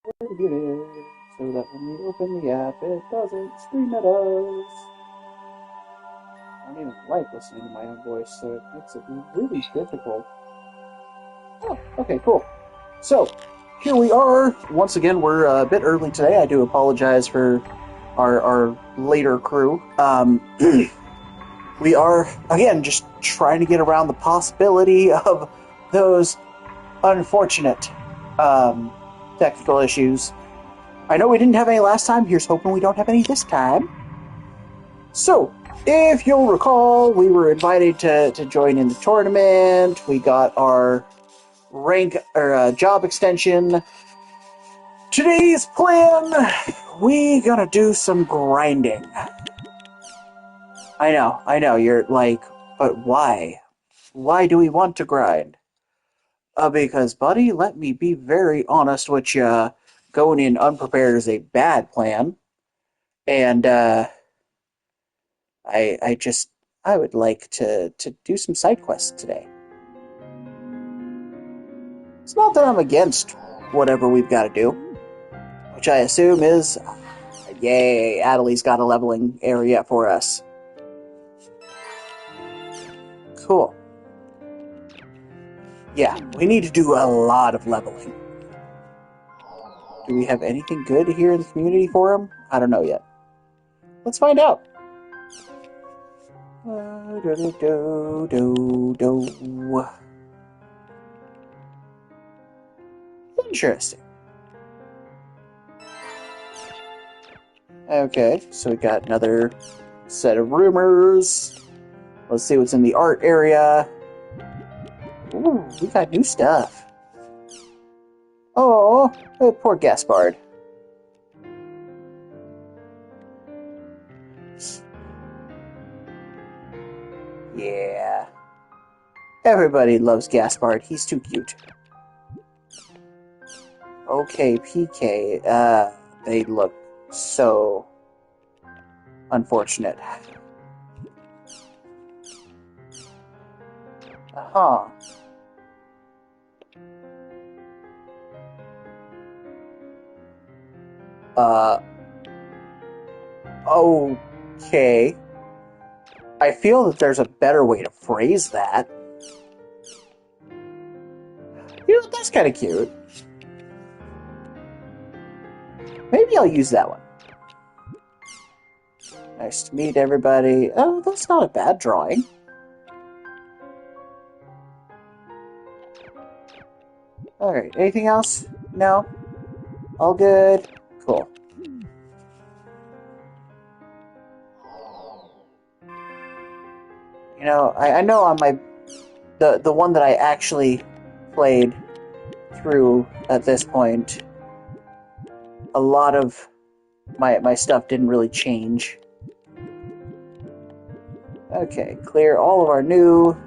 Where to get it so that when we open the app, it doesn't scream at us. I don't even like listening to my own voice, so it makes it really difficult. Oh, okay, cool. So, here we are. Once again, we're a bit early today. I do apologize for our later crew. We are, again, just trying to get around the possibility of those unfortunate technical issues. I know we didn't have any last time. Here's hoping we don't have any this time. So, if you'll recall, we were invited to join in the tournament. We got our rank or job extension. Today's plan, we gonna do some grinding. I know, you're like, but why? Why do we want to grind? Because, buddy, let me be very honest with you. Going in unprepared is a bad plan. And, I would like to do some side quests today. It's not that I'm against whatever we've got to do, which I assume is, yay, Adelie's got a leveling area for us. Cool. Yeah, we need to do a lot of leveling. Do we have anything good here in the community forum? I don't know yet. Let's find out. Interesting. Okay, so we got another set of rumors. Let's see what's in the art area. Ooh, we got new stuff. Oh, poor Gaspard. Yeah. Everybody loves Gaspard. He's too cute. Okay, PK. They look so unfortunate. Huh. Okay. I feel that there's a better way to phrase that. You know, that's kind of cute. Maybe I'll use that one. Nice to meet everybody. Oh, that's not a bad drawing. Alright, anything else? No? All good? Cool. You know, I know on my... The one that I actually played through at this point, a lot of my stuff didn't really change. Okay, clear all of our new...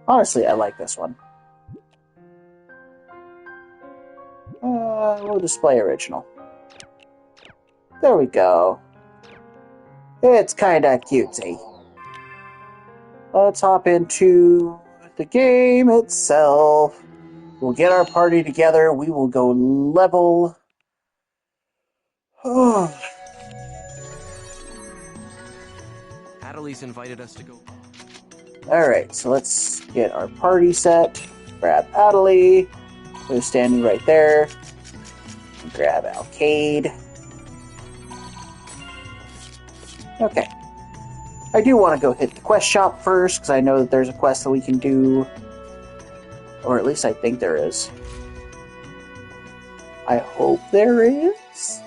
Honestly, I like this one. We'll display original. There we go. It's kinda cutesy. Let's hop into the game itself. We'll get our party together. We will go level. Adelie's invited us to go. Alright, so let's get our party set. Grab Adelie, who's standing right there. Grab Alcade. Okay. I do want to go hit the quest shop first, because I know that there's a quest that we can do. Or at least I think there is. I hope there is.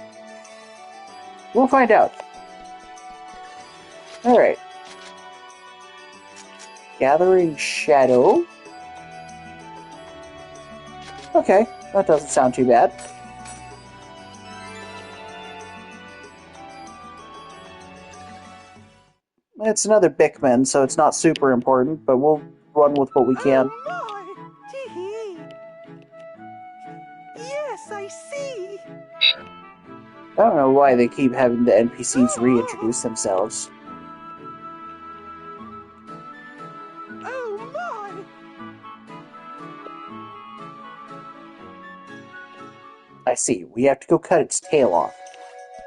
We'll find out. Alright. Gathering Shadow. Okay, that doesn't sound too bad. It's another Bickman, so it's not super important, but we'll run with what we can. Oh my! Tee-hee! Yes, I see! I don't know why they keep having the NPCs reintroduce themselves. Oh my! I see. We have to go cut its tail off.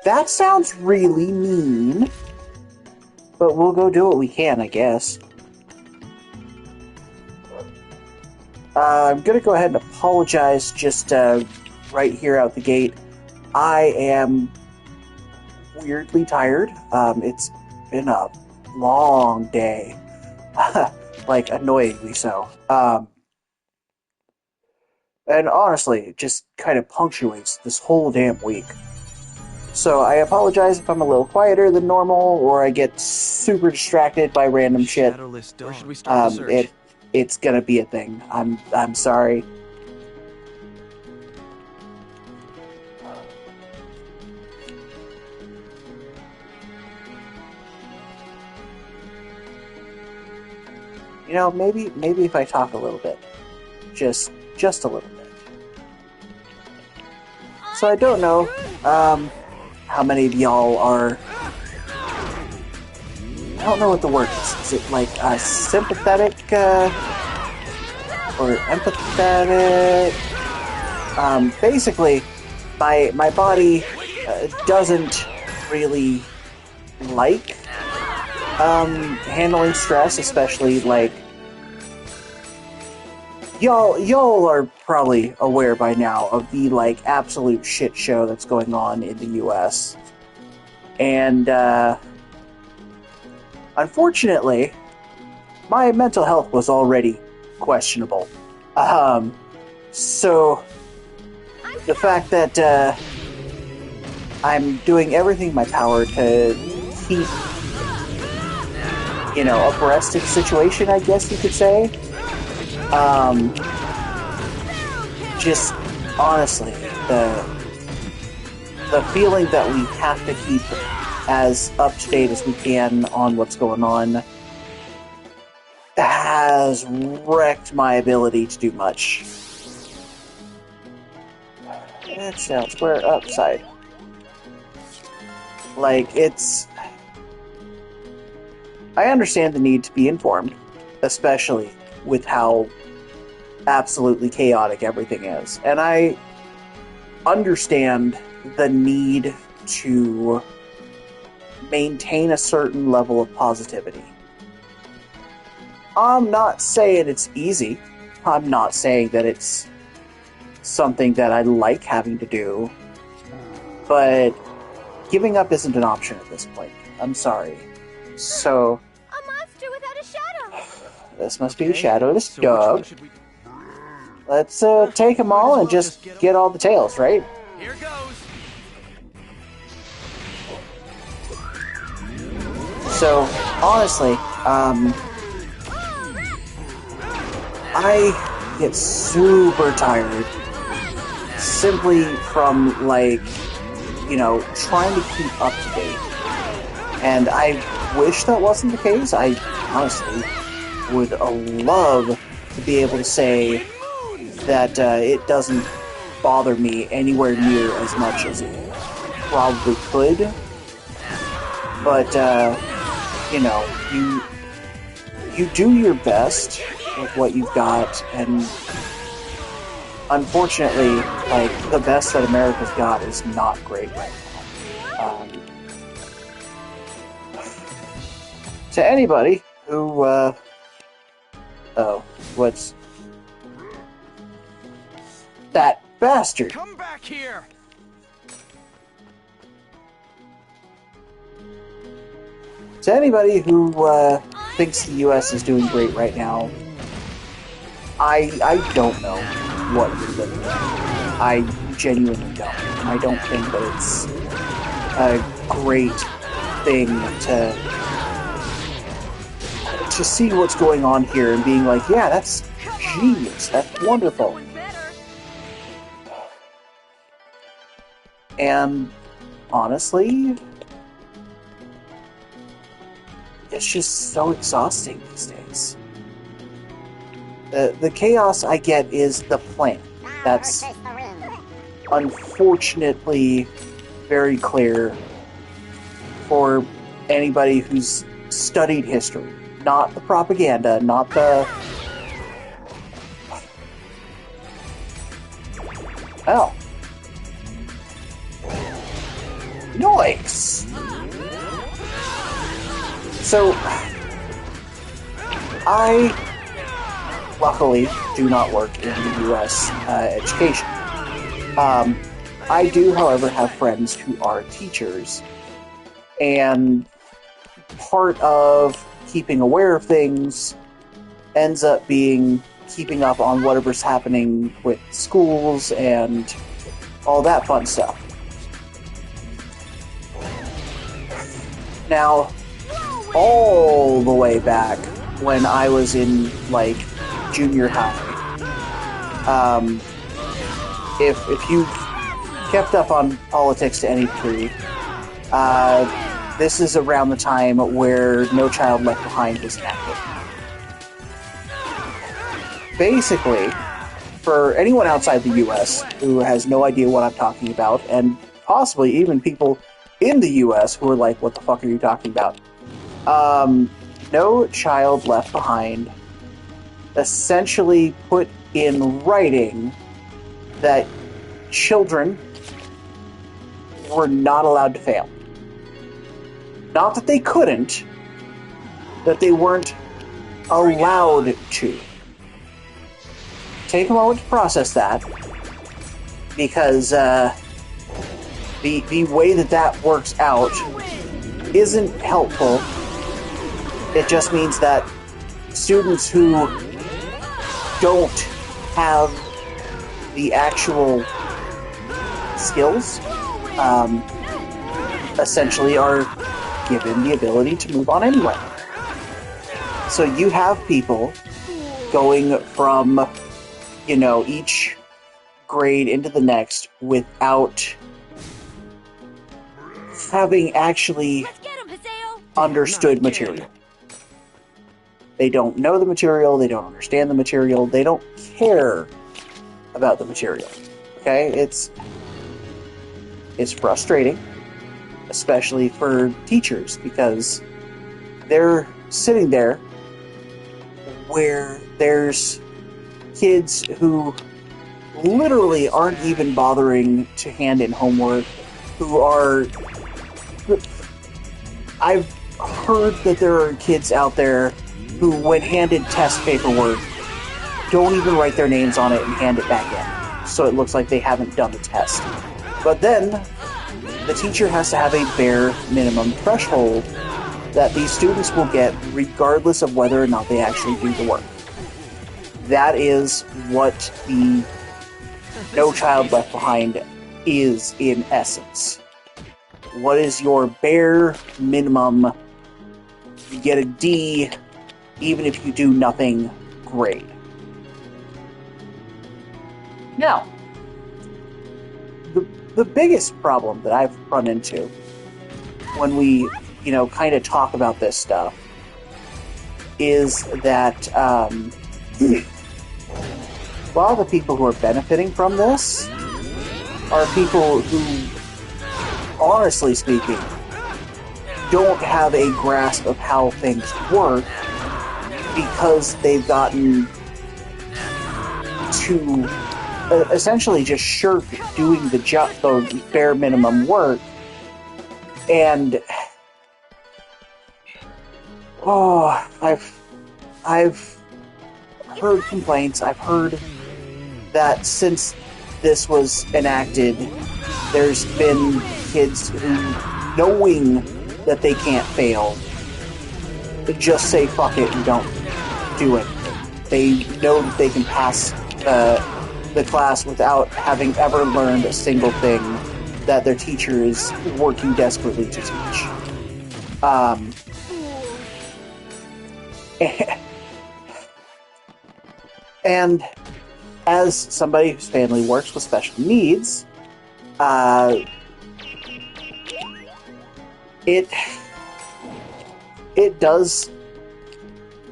That sounds really mean. But we'll go do what we can, I guess. I'm gonna go ahead and apologize just right here out the gate. I am weirdly tired. It's been a long day. Like, annoyingly so. And honestly, it just kind of punctuates this whole damn week. So I apologize if I'm a little quieter than normal, or I get super distracted by random shit. Shadowless Dawn. Where should we start the search? It's gonna be a thing. I'm sorry. You know, maybe if I talk a little bit, just a little bit. So I don't know how many of y'all are. I don't know what the word is. Is it like sympathetic or empathetic? Basically, my body doesn't really like handling stress, especially like y'all are probably aware by now of the like absolute shit show that's going on in the U.S. And unfortunately, my mental health was already questionable. So the fact that I'm doing everything in my power to keep, abreast of the situation, I guess you could say. Just honestly, the feeling that we have to keep as up to date as we can on what's going on has wrecked my ability to do much. It's down square upside. Like, I understand the need to be informed, especially with how absolutely chaotic everything is. And I understand the need to maintain a certain level of positivity. I'm not saying it's easy. I'm not saying that it's something that I like having to do. But giving up isn't an option at this point. I'm sorry. So, A monster without a shadow. this must be a shadowless dog. Let's take them all and just get all the tails, right? Here goes. So, honestly, I get super tired simply from, like, trying to keep up to date. And I wish that wasn't the case. I honestly would love to be able to say that it doesn't bother me anywhere near as much as it probably could. But, you do your best with what you've got, and unfortunately, like, the best that America's got is not great right now. To anybody who, what's that bastard? Come back here. To anybody who thinks the U.S. is doing great right now, I don't know what you're living in. I genuinely don't. I don't think that it's a great thing to see what's going on here and being like, yeah, that's genius. That's wonderful. And honestly, it's just so exhausting these days. The chaos I get is the plan. That's unfortunately very clear for anybody who's studied history. Not the propaganda, not the... Oh. Nice! So, I luckily do not work in the U.S. Education. I do, however, have friends who are teachers, and part of keeping aware of things ends up being keeping up on whatever's happening with schools and all that fun stuff. Now, all the way back when I was in, like, junior high, if you kept up on politics to any degree, this is around the time where No Child Left Behind was enacted. Basically, for anyone outside the U.S. who has no idea what I'm talking about, and possibly even people in the U.S. who are like, what the fuck are you talking about? No Child Left Behind essentially put in writing that children were not allowed to fail. Not that they couldn't, that they weren't allowed to. Take a moment to process that, because the way that works out isn't helpful. It just means that students who don't have the actual skills essentially are given the ability to move on anyway. So you have people going from, each grade into the next without having actually understood material. They don't know the material, they don't understand the material, they don't care about the material. Okay? It's frustrating, especially for teachers, because they're sitting there where there's kids who literally aren't even bothering to hand in homework, who are... I've heard that there are kids out there who, when handed test paperwork, don't even write their names on it and hand it back in, so it looks like they haven't done the test. But then, the teacher has to have a bare minimum threshold that these students will get regardless of whether or not they actually do the work. That is what the No Child Left Behind is in essence. What is your bare minimum? You get a D, even if you do nothing, grade. Now, the biggest problem that I've run into when we, kind of talk about this stuff is that a lot of the people who are benefiting from this are people who, honestly speaking, don't have a grasp of how things work because they've gotten to essentially just shirk doing the bare minimum work. And I've heard complaints. I've heard that since this was enacted, there's been kids who, knowing that they can't fail, just say fuck it and don't do it. They know that they can pass the class without having ever learned a single thing that their teacher is working desperately to teach. And as somebody whose family works with special needs, it does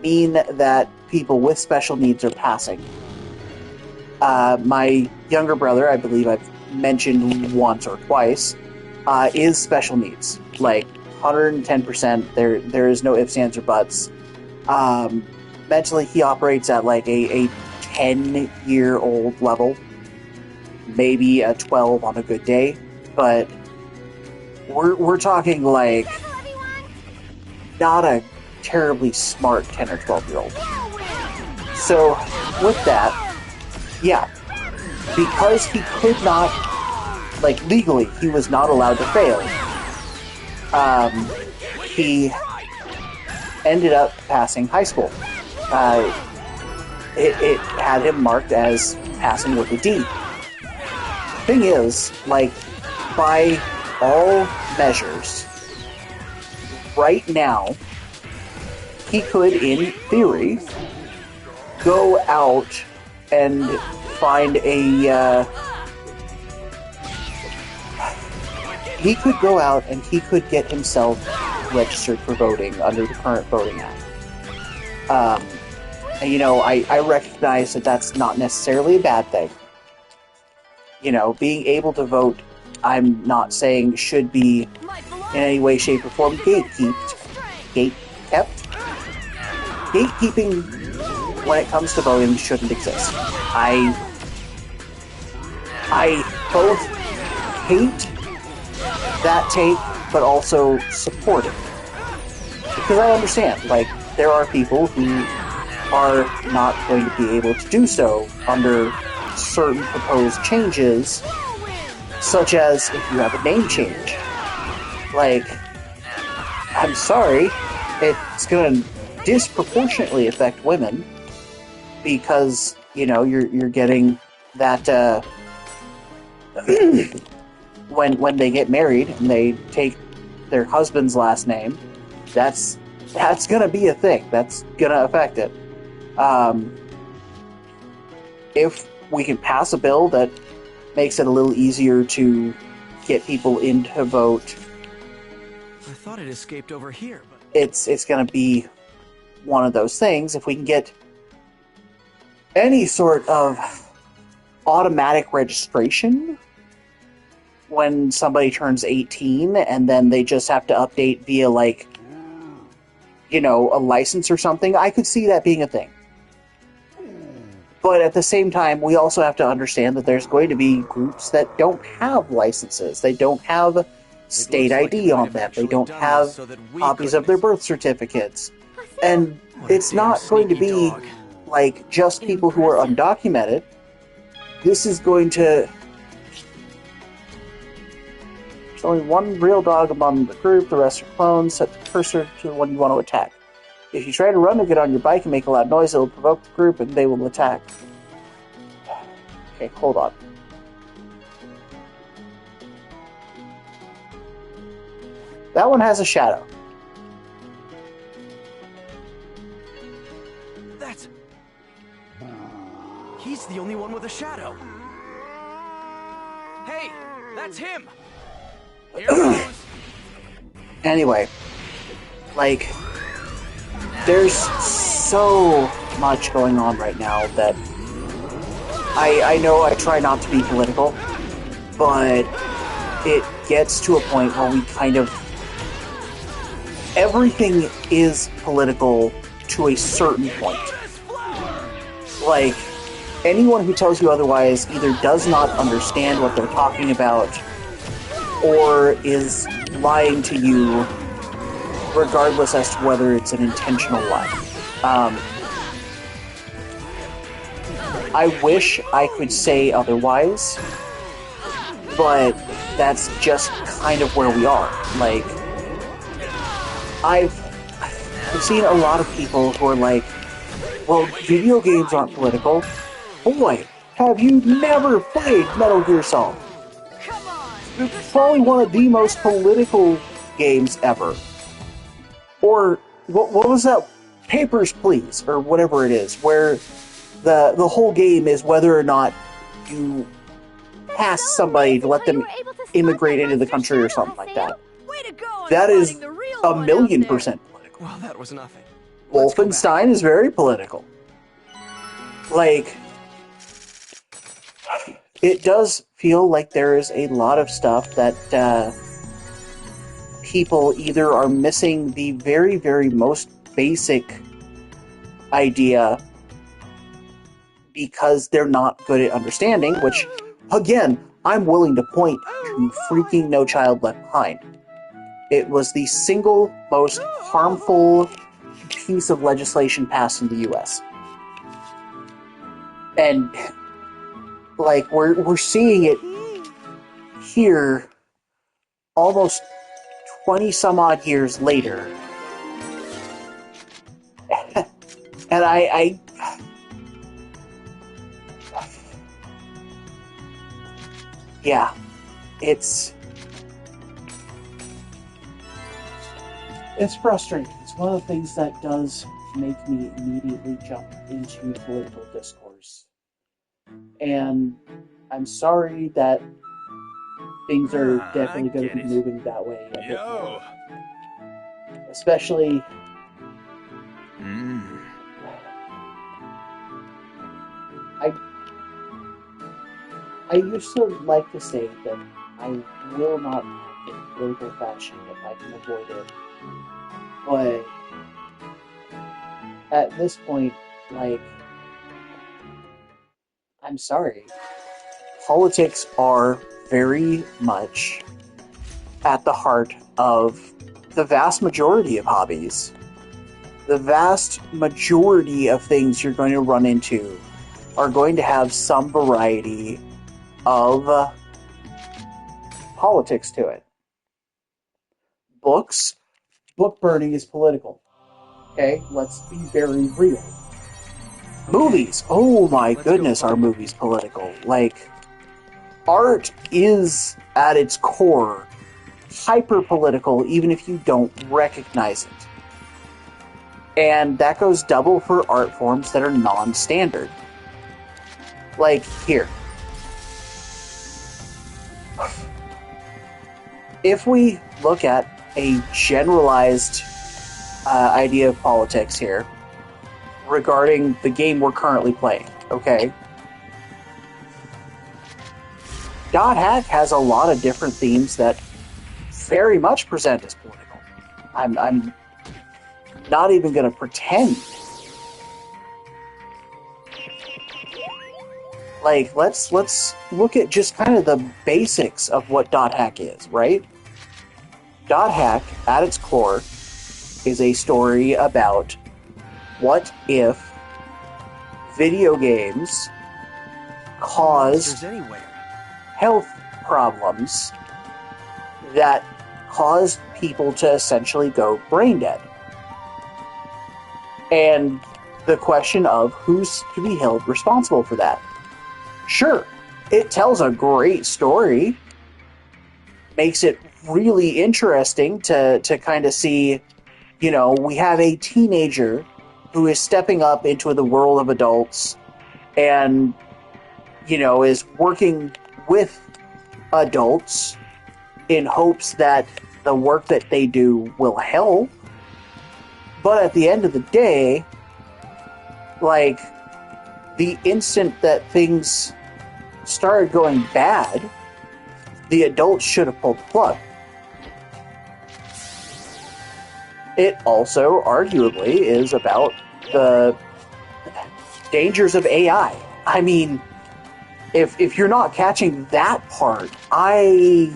mean that people with special needs are passing. My younger brother, I believe I've mentioned once or twice, is special needs. Like, 110%, there is no ifs, ands, or buts. Mentally, he operates at like a 10-year-old level, maybe a 12 on a good day, but we're talking like Careful, everyone. not a terribly smart 10 or 12-year-old. So with that, yeah, because he could not, like legally, he was not allowed to fail. He ended up passing high school. It had him marked as passing with a D. Thing is, like, by all measures, right now, he could, in theory, go out and find he could go out and he could get himself registered for voting under the current Voting Act. And, you know, I recognize that that's not necessarily a bad thing. You know, being able to vote, I'm not saying should be in any way, shape, or form gatekept. Gatekeeping when it comes to voting shouldn't exist. I both hate that take, but also support it. Because I understand, like, there are people who are not going to be able to do so under certain proposed changes, such as if you have a name change. Like, I'm sorry, it's going to disproportionately affect women because, you know, you're getting that when they get married and they take their husband's last name, that's going to be a thing. That's going to affect it. If we can pass a bill that makes it a little easier to get people in to vote, I thought it escaped over here, but it's going to be one of those things. If we can get any sort of automatic registration when somebody turns 18 and then they just have to update via, like, you know, a license or something, I could see that being a thing. But at the same time, we also have to understand that there's going to be groups that don't have licenses. They don't have state ID on them. They don't have copies of their birth certificates. And it's not going to be like just people who are undocumented. This is going to... There's only one real dog among the group, the rest are clones. Set the cursor to the one you want to attack. If you try to run or get on your bike and make a loud noise, it will provoke the group and they will attack. Okay, hold on. That one has a shadow. that's... He's the only one with a shadow. Hey, that's him! Here goes! Anyway, like, there's so much going on right now that I know I try not to be political, but it gets to a point where we kind of... Everything is political to a certain point. Like, anyone who tells you otherwise either does not understand what they're talking about or is lying to you, regardless as to whether it's an intentional lie. I wish I could say otherwise, but that's just kind of where we are. Like, I've seen a lot of people who are like, well, video games aren't political. Boy, have you never played Metal Gear Solid? It's probably one of the most political games ever. Or, what was that? Papers, Please, or whatever it is, where the whole game is whether or not you pass somebody to let them immigrate into the country or something like that. That is 1,000,000% political. Well, that was nothing. Wolfenstein is very political. Like, it does feel like there is a lot of stuff that people either are missing the very, very most basic idea because they're not good at understanding, which, again, I'm willing to point to freaking No Child Left Behind. It was the single most harmful piece of legislation passed in the U.S. And, like, we're seeing it here almost 20 some odd years later. And I yeah, it's frustrating. It's one of the things that does make me immediately jump into political discourse. And I'm sorry that things are definitely going to be moving that way a bit more. Especially I used to like to say that I will not act in political fashion if I can avoid it. But at this point, like, I'm sorry. Politics are very much at the heart of the vast majority of hobbies. The vast majority of things you're going to run into are going to have some variety of politics to it. Book burning is political. Okay, let's be very real. Movies, oh my goodness, are movies political? Like, art is at its core hyper political, even if you don't recognize it. And that goes double for art forms that are non-standard. Like, here. If we look at a generalized idea of politics here regarding the game we're currently playing, okay? Dot Hack has a lot of different themes that very much present as political. I'm not even going to pretend. Like, let's look at just kind of the basics of what Dot Hack is, right? Dot Hack, at its core, is a story about what if video games caused health problems that caused people to essentially go brain dead. And the question of who's to be held responsible for that. Sure, it tells a great story, makes it really interesting to kind of see, you know, we have a teenager who is stepping up into the world of adults and, you know, is working with adults in hopes that the work that they do will help. But at the end of the day, like, the instant that things started going bad, the adults should have pulled the plug. It also, arguably, is about the dangers of AI. I mean, if you're not catching that part, I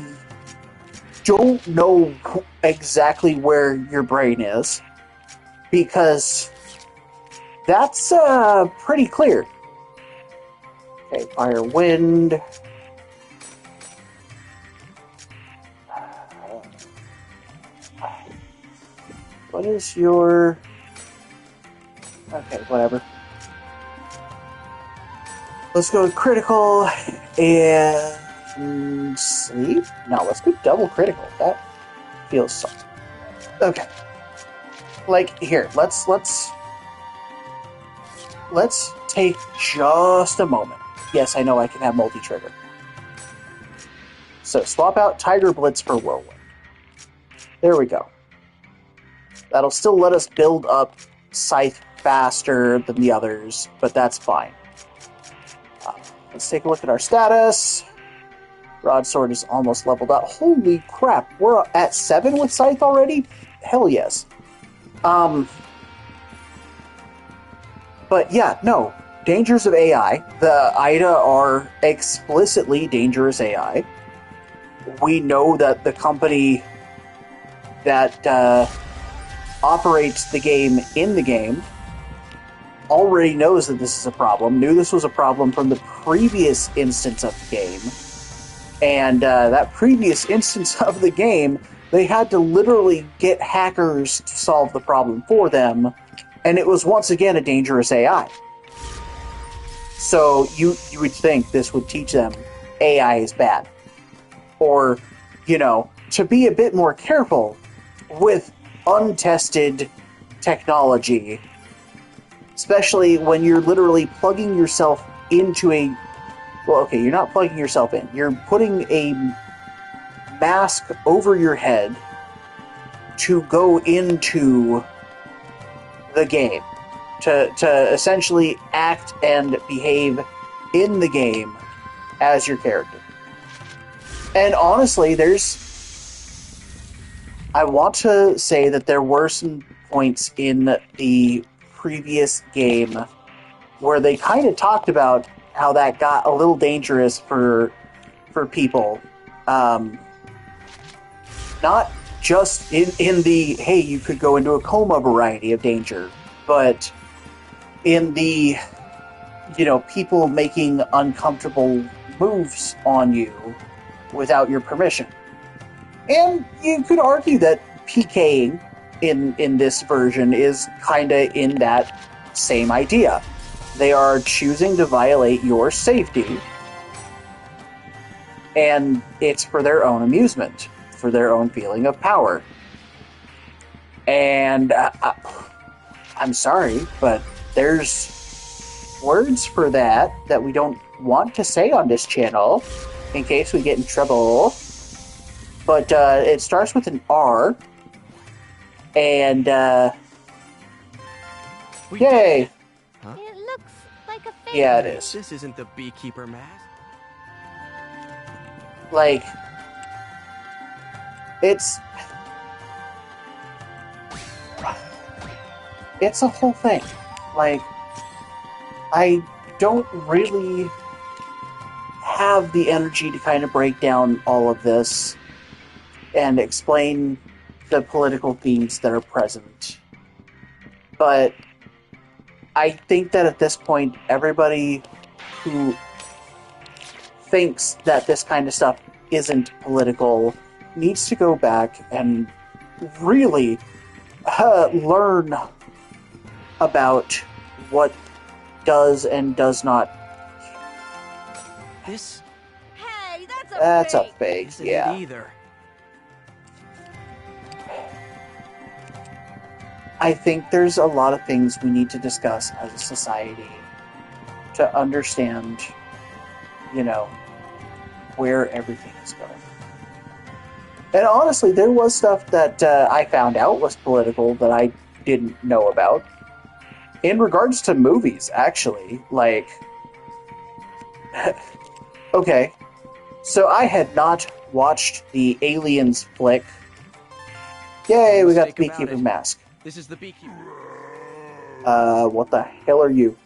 don't know exactly where your brain is, because that's pretty clear. Okay, fire, wind. What is your... Okay, whatever. Let's go critical and sleep. No, let's go double critical. That feels soft. Okay. Like, here, let's take just a moment. Yes, I know I can have multi-trigger. So swap out Tiger Blitz for Whirlwind. There we go. That'll still let us build up Scythe faster than the others, but that's fine. Let's take a look at our status. Broadsword is almost leveled up. Holy crap, we're at 7 with Scythe already? Hell yes. But yeah, no. Dangers of AI. The IDA are explicitly dangerous AI. We know that the company that operates the game in the game already knows that this is a problem, knew this was a problem from the previous instance of the game, and that previous instance of the game, they had to literally get hackers to solve the problem for them, and it was once again a dangerous AI. So you would think this would teach them AI is bad. Or, to be a bit more careful with untested technology, especially when you're literally plugging yourself into a... Well, okay, you're not plugging yourself in. You're putting a mask over your head to go into the game. To essentially act and behave in the game as your character. And honestly, I want to say that there were some points in the previous game where they kind of talked about how that got a little dangerous for people. Not just in the, hey, you could go into a coma variety of danger, but in the, people making uncomfortable moves on you without your permission. And you could argue that PKing in this version is kind of in that same idea. They are choosing to violate your safety, and it's for their own amusement, for their own feeling of power. And I'm sorry, but there's words for that we don't want to say on this channel, in case we get in trouble. But it starts with an R, and yay! Huh? It looks like a face. Yeah, it is. This isn't the beekeeper mask. Like, it's a whole thing. Like, I don't really have the energy to kind of break down all of this and explain the political themes that are present. But I think that at this point, everybody who thinks that this kind of stuff isn't political needs to go back and really learn about what does and does not. This Hey, That's a fake. fake, isn't yeah. it either. I think there's a lot of things we need to discuss as a society to understand, where everything is going. And honestly, there was stuff that I found out was political that I didn't know about. In regards to movies, actually, like... okay, so I had not watched the Aliens flick. Yay, we got the Mistake about Beekeeper it. mask. This is the beekeeper. What the hell are you?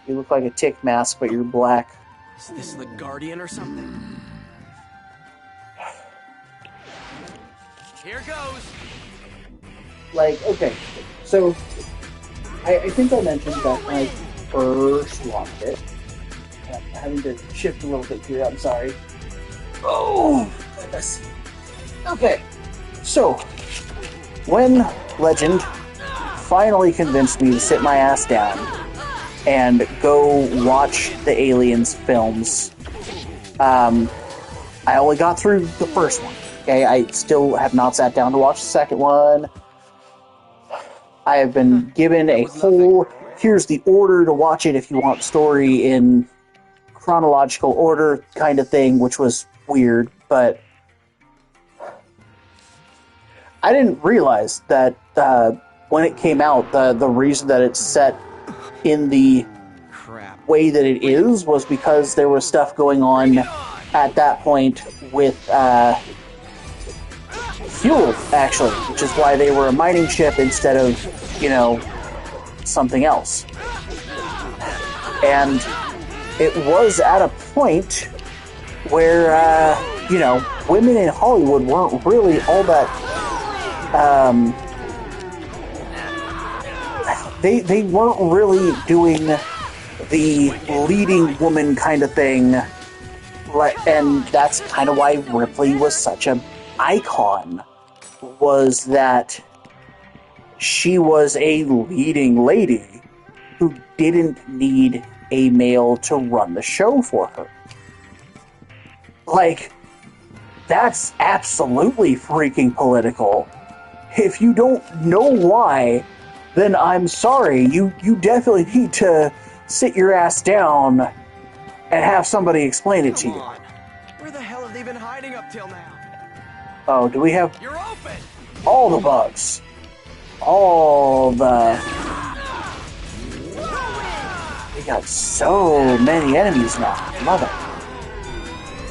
You look like a tick mask, but you're black. Is this the Guardian or something? Here goes. Like, okay, so I think I mentioned that when I first watched it. I'm having to shift a little bit here, I'm sorry. Oh, goodness. Okay, so when Legend finally convinced me to sit my ass down and go watch the Aliens films, I only got through the first one. Okay, I still have not sat down to watch the second one. I have been given a whole, here's the order to watch it if you want story in chronological order kind of thing, which was weird, but I didn't realize that when it came out, the reason that it's set in the Crap. way that it is was because there was stuff going on at that point with fuel, actually, which is why they were a mining ship instead of, something else. And it was at a point where, women in Hollywood weren't really all that, they weren't really doing the leading woman kind of thing, and that's kind of why Ripley was such an icon, was that she was a leading lady who didn't need a male to run the show for her. Like, that's absolutely freaking political. If you don't know why, then I'm sorry. You definitely need to sit your ass down and have somebody explain it to you. Come on. Where the hell have they been hiding up till now? Oh, do we have You're open! all the bugs? All the... We got so many enemies now. Love it.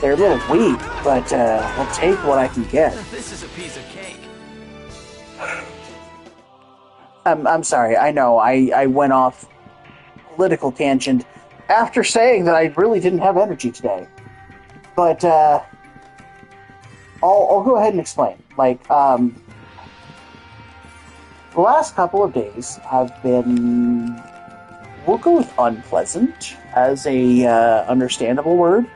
They're a little weak, but I'll take what I can get. This is a piece of cake. I'm sorry, I know, I went off political tangent after saying that I really didn't have energy today. But, I'll go ahead and explain. Like, the last couple of days have been, we'll go with unpleasant as a understandable word.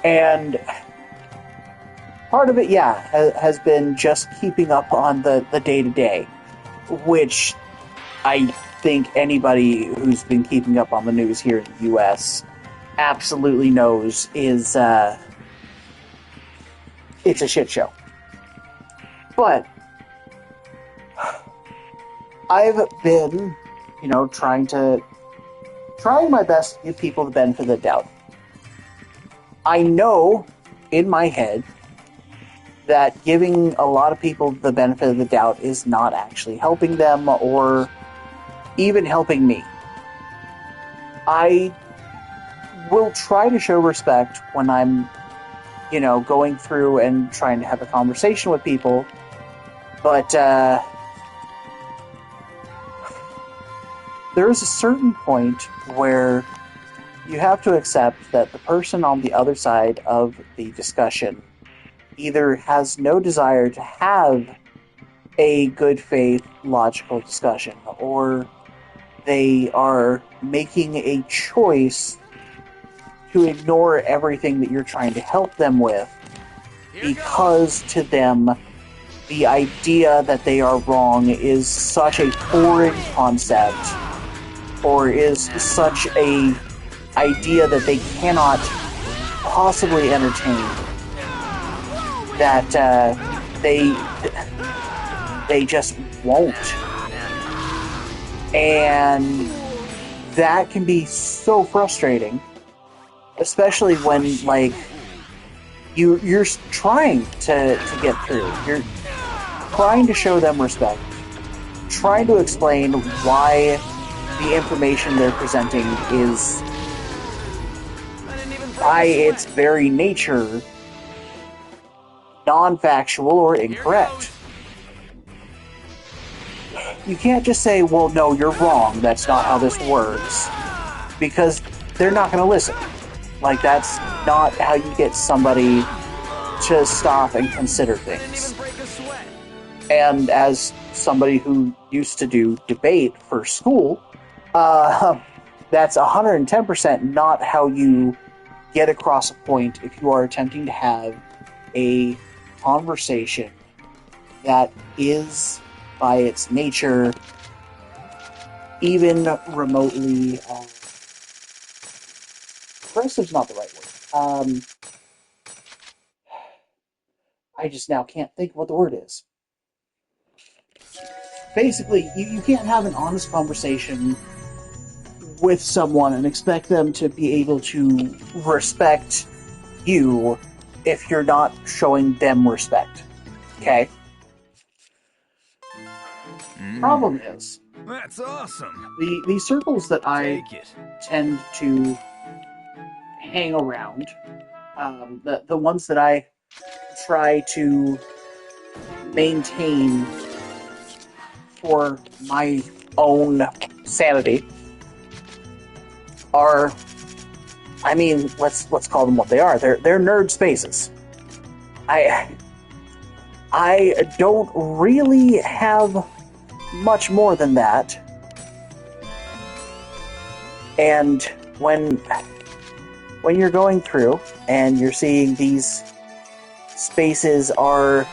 And part of it, has been just keeping up on the day-to-day, which I think anybody who's been keeping up on the news here in the U.S. absolutely knows is, it's a shit show. But I've been, trying my best to give people the benefit of the doubt. I know in my head that giving a lot of people the benefit of the doubt is not actually helping them or even helping me. I will try to show respect when I'm, going through and trying to have a conversation with people, but there is a certain point where you have to accept that the person on the other side of the discussion either has no desire to have a good faith, logical discussion, or they are making a choice to ignore everything that you're trying to help them with because to them the idea that they are wrong is such a foreign concept or is such a idea that they cannot possibly entertain that they just won't. And that can be so frustrating, especially when you're trying to get through. You're trying to show them respect, trying to explain why the information they're presenting is, by its very nature, non-factual or incorrect. You can't just say, well, no, you're wrong, that's not how this works, because they're not going to listen. That's not how you get somebody to stop and consider things. And as somebody who used to do debate for school, that's 110% not how you get across a point if you are attempting to have a conversation that is, by its nature, even remotely... aggressive's not the right word. I just now can't think of what the word is. Basically, you can't have an honest conversation with someone and expect them to be able to respect you if you're not showing them respect. Okay? Problem is, That's awesome. the circles that I Take it. tend to hang around, the ones that I try to maintain for my own sanity, are I mean, let's call them what they are. They're nerd spaces. I don't really have much more than that. And when you're going through and you're seeing these spaces are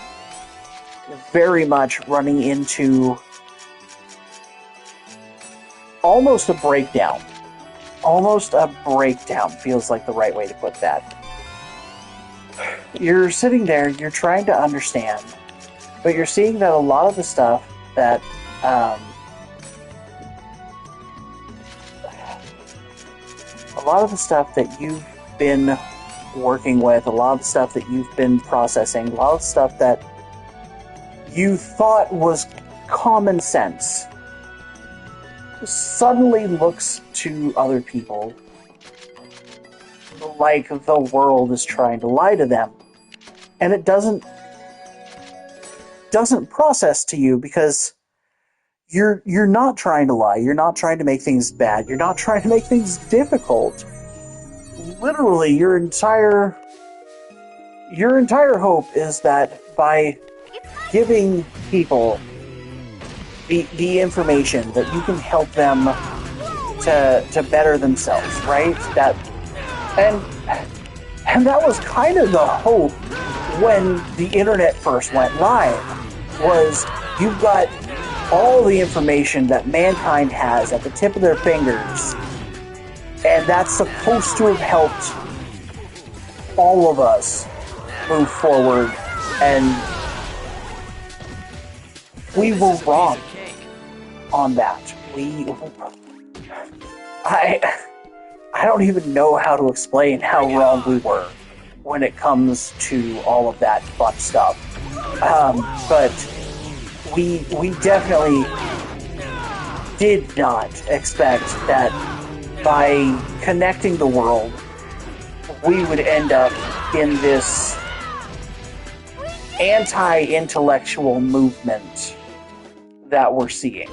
very much running into almost a breakdown. Almost a breakdown feels like the right way to put that. You're sitting there, you're trying to understand, but you're seeing that a lot of the stuff that you've been working with, a lot of the stuff that you've been processing, a lot of the stuff that you thought was common sense suddenly looks to other people like the world is trying to lie to them. And it doesn't process to you because you're not trying to lie, you're not trying to make things bad, you're not trying to make things difficult. Literally, your entire hope is that by giving people the information that you can help them to better themselves, right? And that was kind of the hope when the internet first went live, was you've got all the information that mankind has at the tip of their fingers, and that's supposed to have helped all of us move forward, and we were wrong on that. I don't even know how to explain how wrong we were when it comes to all of that fun stuff. But we definitely did not expect that by connecting the world, we would end up in this anti-intellectual movement that we're seeing.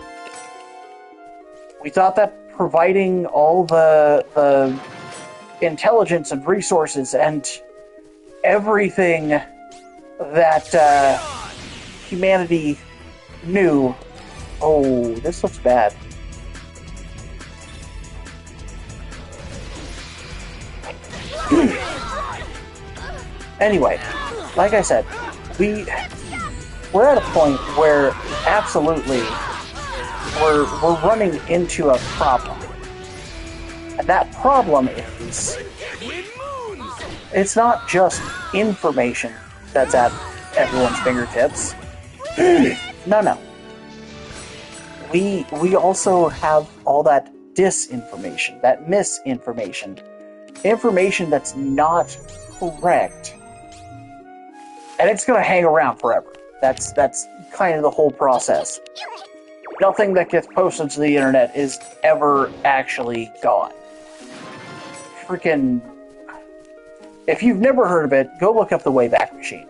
We thought that providing all the intelligence and resources and everything that humanity knew... Oh, this looks bad. Anyway, like I said, we're at a point where absolutely we're running into a problem. And that problem is, it's not just information that's at everyone's fingertips. No. We also have all that disinformation, that misinformation, information that's not correct. And it's going to hang around forever. That's kind of the whole process. Nothing that gets posted to the internet is ever actually gone. Freaking... If you've never heard of it, go look up the Wayback Machine.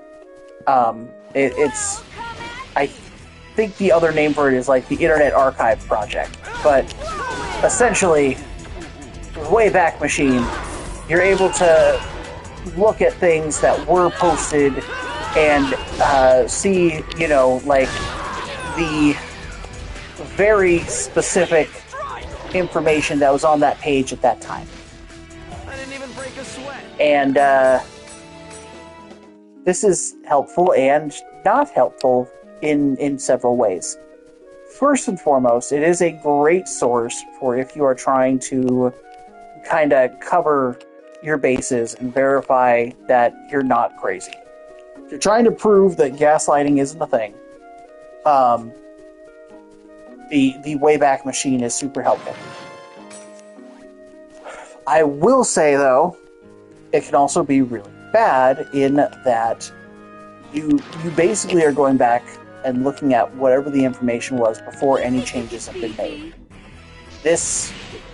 It's... I think the other name for it is like the Internet Archive Project. But essentially, the Wayback Machine, you're able to look at things that were posted and see, like the very specific information that was on that page at that time. I didn't even break a sweat. And this is helpful and not helpful in several ways. First and foremost, it is a great source for if you are trying to kind of cover your bases and verify that you're not crazy. If you're trying to prove that gaslighting isn't a thing, the Wayback Machine is super helpful. I will say, though, it can also be really bad in that you basically are going back and looking at whatever the information was before any changes have been made. This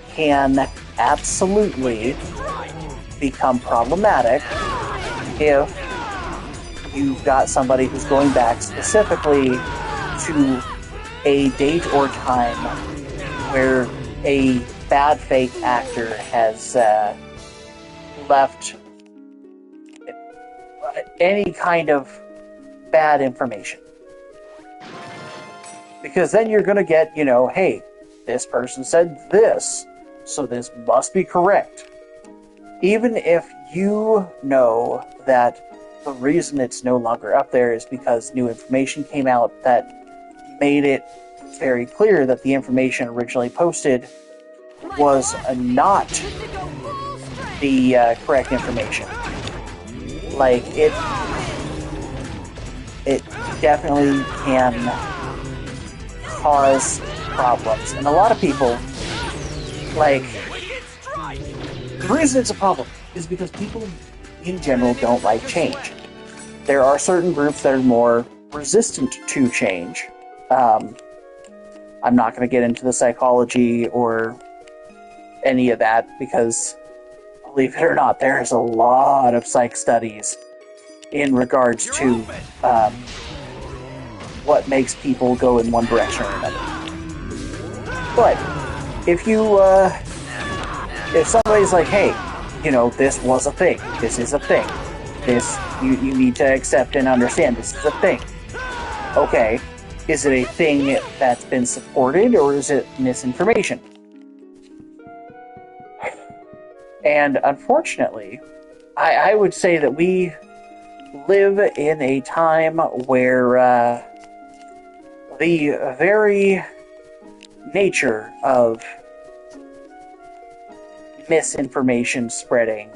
can absolutely become problematic if you've got somebody who's going back specifically to a date or time where a bad fake actor has left any kind of bad information. Because then you're going to get, hey, this person said this, so this must be correct. Even if you know that the reason it's no longer up there is because new information came out that made it very clear that the information originally posted was not the correct information. Like, it definitely can cause problems. And a lot of people, like, the reason it's a problem is because people in general don't like change. There are certain groups that are more resistant to change. I'm not going to get into the psychology or any of that because, believe it or not, there's a lot of psych studies in regards to what makes people go in one direction or another. But if you, if somebody's like, hey, this was a thing, this is a thing, this, you need to accept and understand this is a thing. Okay, is it a thing that's been supported, or is it misinformation? And unfortunately, I would say that we live in a time where the very nature of misinformation spreading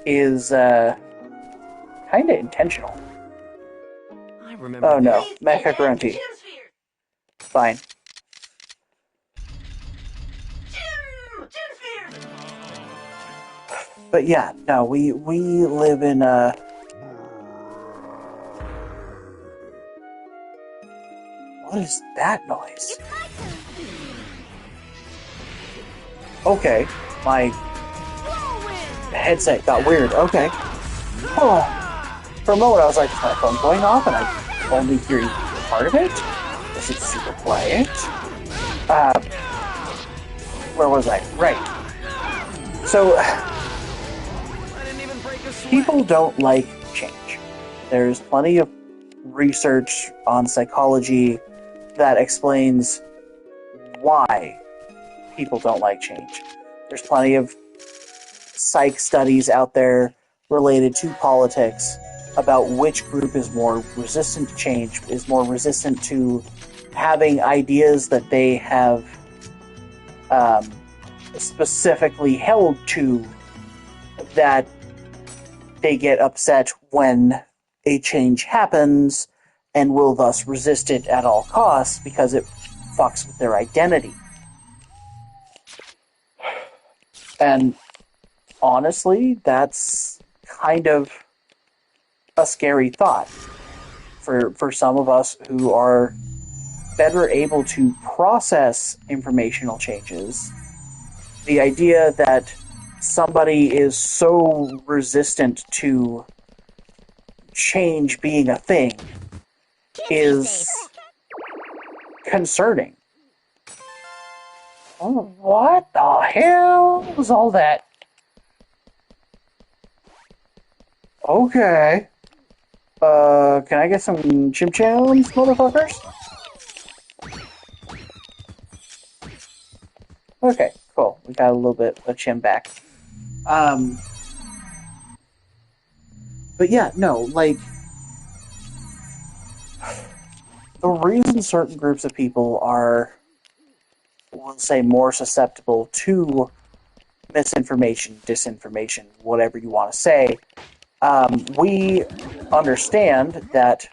is kind of intentional. I remember. Oh no, Mecha Grunty. Fine. But yeah, no, we live in a... What is that noise? Okay, my headset got weird. Okay. Oh, for a moment I was like, is my phone going off and I only hear part of it? Is it super quiet? Where was I? Right. So, people don't like change. There's plenty of research on psychology that explains why people don't like change. There's plenty of psych studies out there related to politics about which group is more resistant to change, is more resistant to having ideas that they have specifically held to, that they get upset when a change happens and will thus resist it at all costs because it fucks with their identity. And honestly, that's kind of a scary thought for some of us who are better able to process informational changes. The idea that somebody is so resistant to change being a thing is concerning. Oh, what the hell was all that? Okay. Can I get some chim-chams, motherfuckers? Okay, cool. We got a little bit of chim back. But yeah, no, like, the reason certain groups of people are, we'll say, more susceptible to misinformation, disinformation, whatever you want to say, we understand that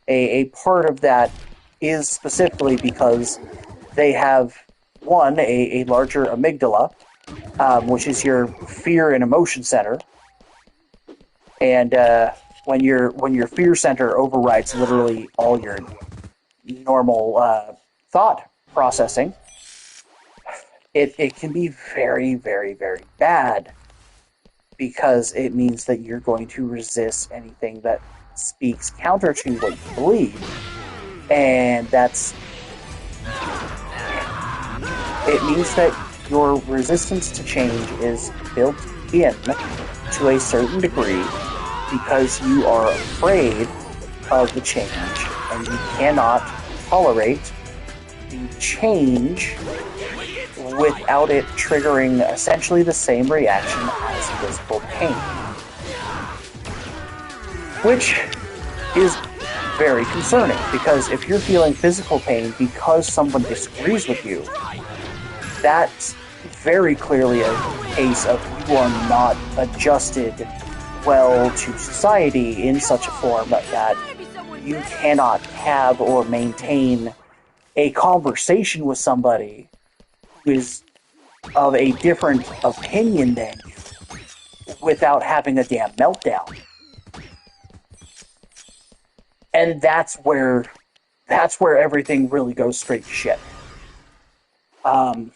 a part of that is specifically because they have, one, a larger amygdala, which is your fear and emotion center. And when your fear center overrides literally all your normal thought processing, it can be very, very, very bad, because it means that you're going to resist anything that speaks counter to what you believe. And it means that your resistance to change is built in to a certain degree because you are afraid of the change and you cannot tolerate the change without it triggering essentially the same reaction as physical pain. Which is very concerning, because if you're feeling physical pain because someone disagrees with you, that's very clearly a case of you are not adjusted well to society in such a form that you cannot have or maintain a conversation with somebody who is of a different opinion than you without having a damn meltdown. And that's where everything really goes straight to shit. I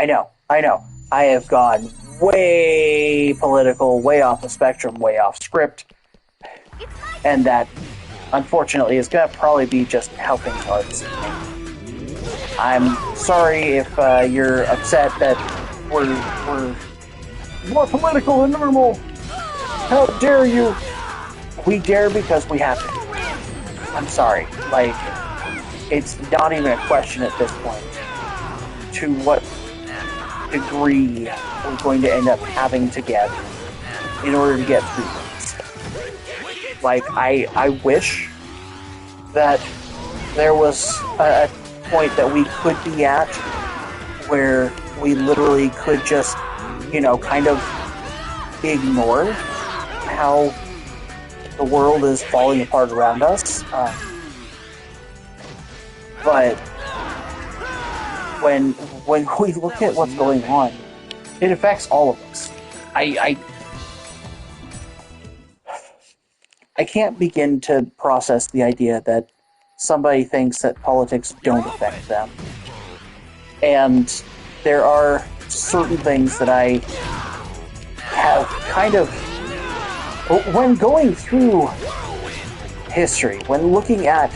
know. I have gone way political, way off the spectrum, way off script. And that, unfortunately, is going to probably be just how things are this evening. I'm sorry if you're upset that we're more political than normal. How dare you? We dare because we have to. I'm sorry. Like, it's not even a question at this point. To what degree we're going to end up having to get in order to get through things. Like, I wish that there was a point that we could be at where we literally could just, kind of ignore how the world is falling apart around us. But when we look at what's going on, it affects all of us. I can't begin to process the idea that somebody thinks that politics don't affect them. And there are certain things that I have kind of, when going through history, when looking at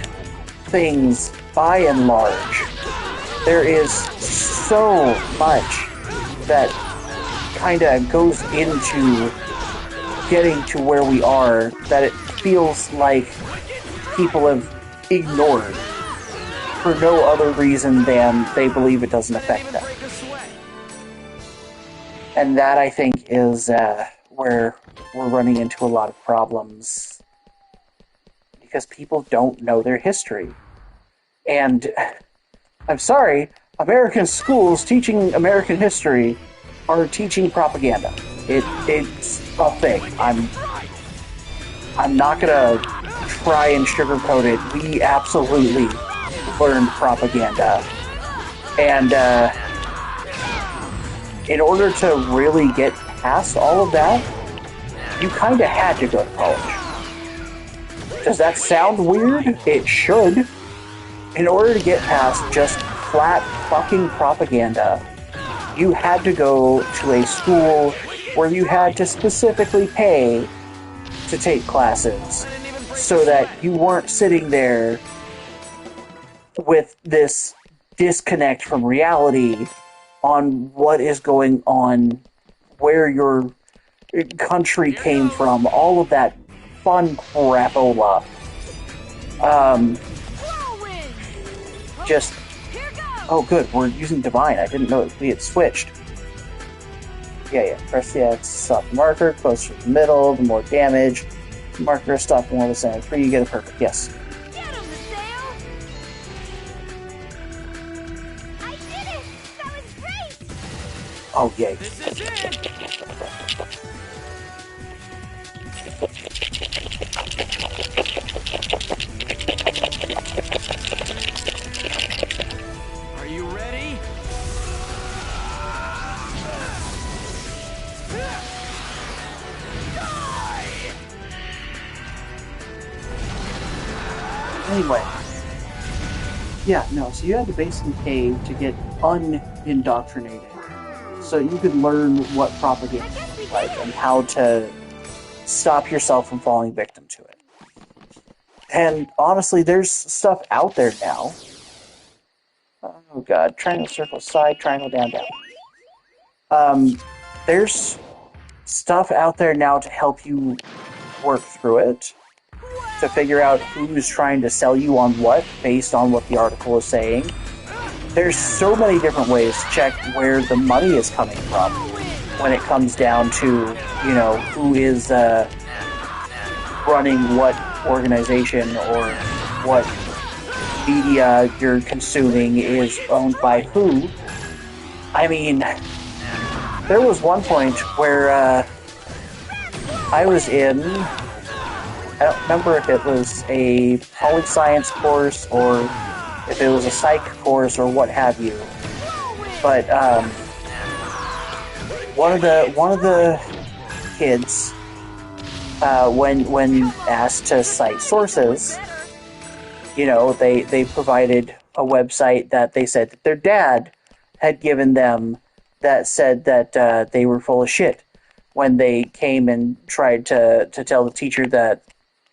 things by and large, there is so much that kind of goes into getting to where we are that it feels like people have ignored for no other reason than they believe it doesn't affect them. And that, I think, is where we're running into a lot of problems, because people don't know their history. And I'm sorry, American schools teaching American history are teaching propaganda. It's a thing. I'm not gonna try and sugarcoat it. We absolutely learned propaganda. And in order to really get past all of that, you kind of had to go to college. Does that sound weird? It should. In order to get past just flat fucking propaganda, you had to go to a school where you had to specifically pay to take classes so that you weren't sitting there with this disconnect from reality on what is going on, where your country came from, all of that fun crapola. Just, oh good, we're using Divine. I didn't know we had switched. Yeah, press the X, stop the marker, closer to the middle, the more damage. Marker, stop more of the center. 3, you get a perfect, yes. Get him, Mateo! I did it! That was great! Oh, yay. This is it! Are you ready? Anyway. Yeah, no, so you had to basically pay to get unindoctrinated. So you could learn what propaganda is like and how to stop yourself from falling victim to it. And honestly, there's stuff out there now. Oh god, triangle, circle, side, triangle, down, down. There's stuff out there now to help you work through it, to figure out who's trying to sell you on what based on what the article is saying. There's so many different ways to check where the money is coming from when it comes down to, who is running what organization or what media you're consuming is owned by who. I mean, there was one point where I was in, I don't remember if it was a poli-science course or if it was a psych course or what have you, but one of the kids, when asked to cite sources, they provided a website that they said that their dad had given them that said that they were full of shit when they came and tried to tell the teacher that,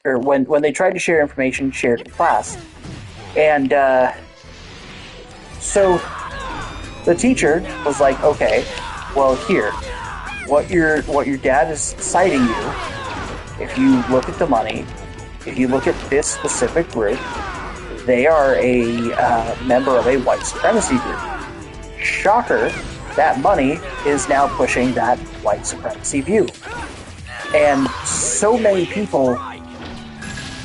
or when they tried to share information shared in class. And so the teacher was like, okay, well, here, what your dad is citing you, if you look at the money, if you look at this specific group, they are a member of a white supremacy group. Shocker, that money is now pushing that white supremacy view. And so many people,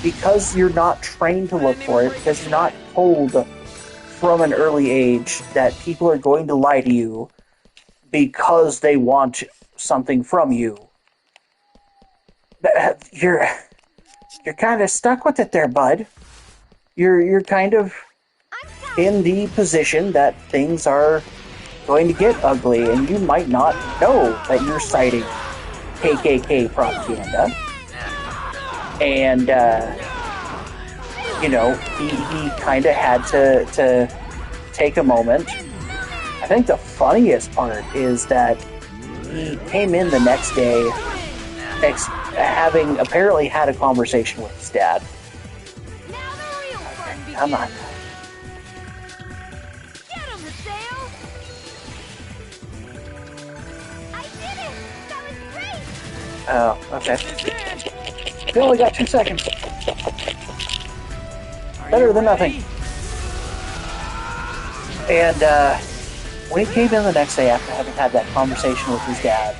because you're not trained to look for it, because you're not told from an early age that people are going to lie to you because they want something from you, you're kind of stuck with it there, bud. You're kind of in the position that things are going to get ugly, and you might not know that you're citing KKK propaganda. And he kind of had to take a moment. I think the funniest part is that he came in the next day having apparently had a conversation with his dad. Okay, come on. Get him, Mateo! I did it! That was great! Oh, okay. We only got 2 seconds. Better than nothing. And when he came in the next day after having had that conversation with his dad,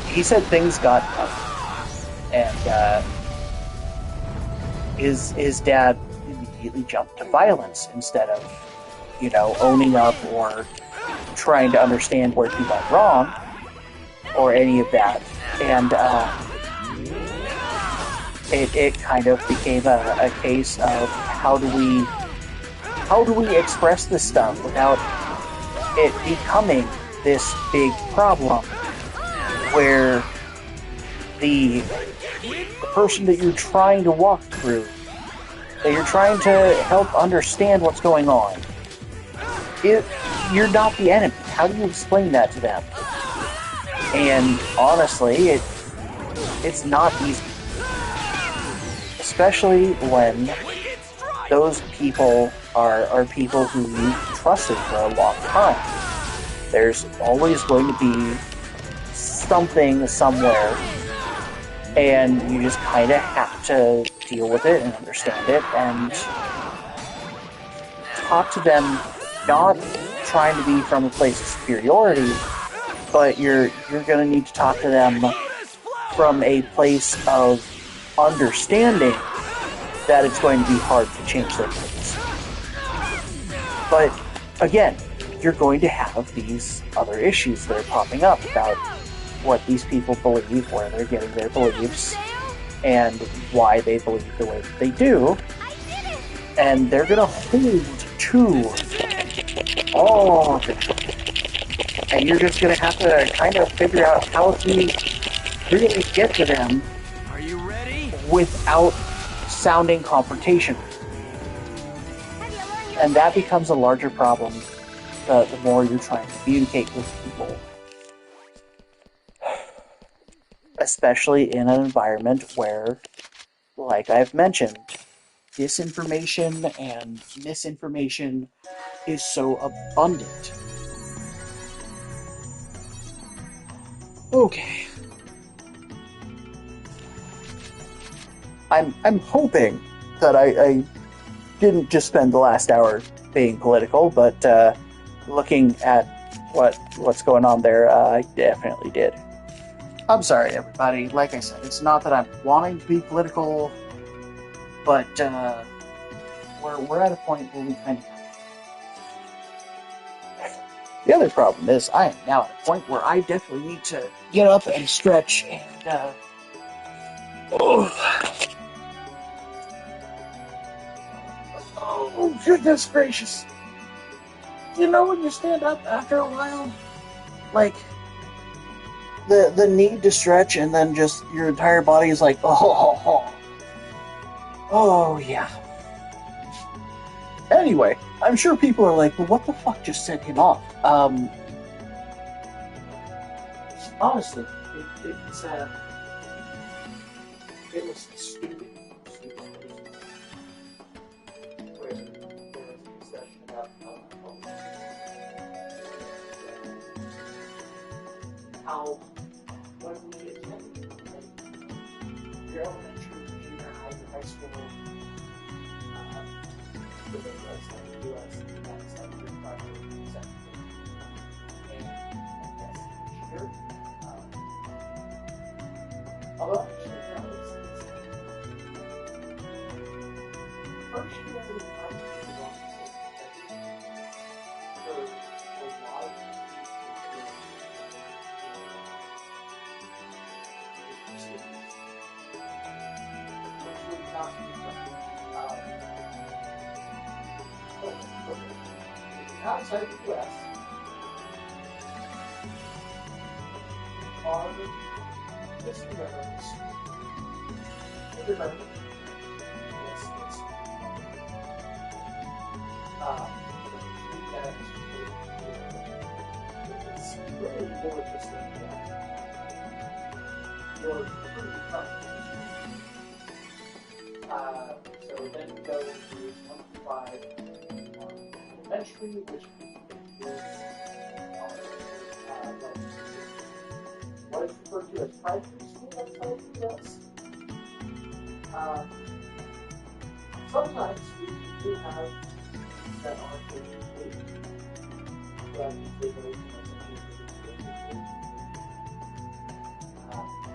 he said things got tough. And his dad immediately jumped to violence instead of, owning up or trying to understand where he went wrong or any of that. And it kind of became a case of how do we express this stuff without it becoming this big problem where the person that you're trying to walk through, that you're trying to help understand what's going on, you're not the enemy. How do you explain that to them? And honestly, it's not easy. Especially when those people are people who you've trusted for a long time. There's always going to be something somewhere, and you just kind of have to deal with it and understand it and talk to them, not trying to be from a place of superiority, but you're going to need to talk to them from a place of understanding that it's going to be hard to change their ways. But again, you're going to have these other issues that are popping up about what these people believe, where they're getting their beliefs, and why they believe the way that they do. And they're going to hold to all of it. And you're just going to have to kind of figure out how to really get to them without sounding confrontational. And that becomes a larger problem the more you're trying to communicate with people. Especially in an environment where, like I've mentioned, disinformation and misinformation is so abundant. Okay. I'm hoping that I didn't just spend the last hour being political, but looking at what's going on there, I definitely did. I'm sorry, everybody. Like I said, it's not that I'm wanting to be political, but we're at a point where we kind of. The other problem is I am now at a point where I definitely need to get up and stretch and. Oh, goodness gracious. You know when you stand up after a while? Like, the need to stretch and then just your entire body is like, oh yeah. Anyway, I'm sure people are like, well, what the fuck just set him off? Honestly, it was stupid. Where there was a discussion about how when we attended your elementary, junior high, your high school, the US, that's like your primary secondary. And yes, sure. Although actually, no, it's first year of the high school for a lot of outside the US are misdemeanors. Remember, it's really more just you're pretty tough. So then we go to 25 elementary, which is what is referred to as primary school outside the US. Sometimes we do have that are physically, but they go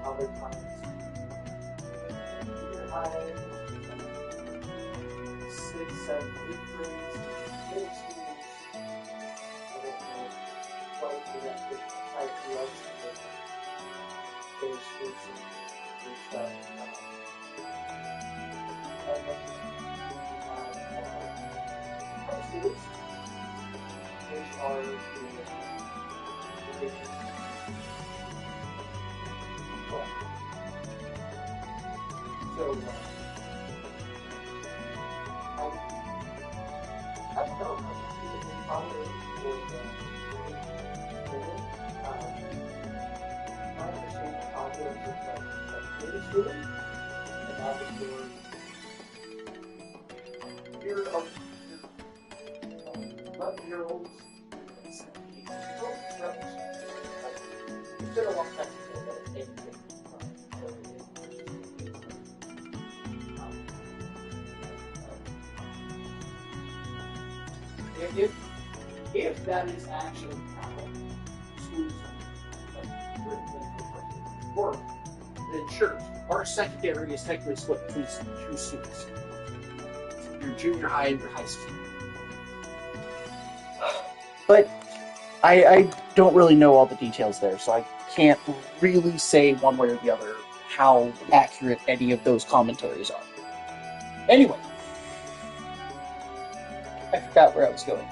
other times, junior high, 6, 7, 8 grades, middle schools, I don't know what that would type to us, their schools and stuff. And then high schools, which are the so, I don't know if it's probably for I understand the conflict of middle school, and that is your 11-year-olds, 17-year-olds, it's been a long time since I've done anything. If that is actually how schools work, then sure, our secondary is technically split between two students. Your junior high and your high school. But I don't really know all the details there, so I can't really say one way or the other how accurate any of those commentaries are. Anyway, I forgot where I was going.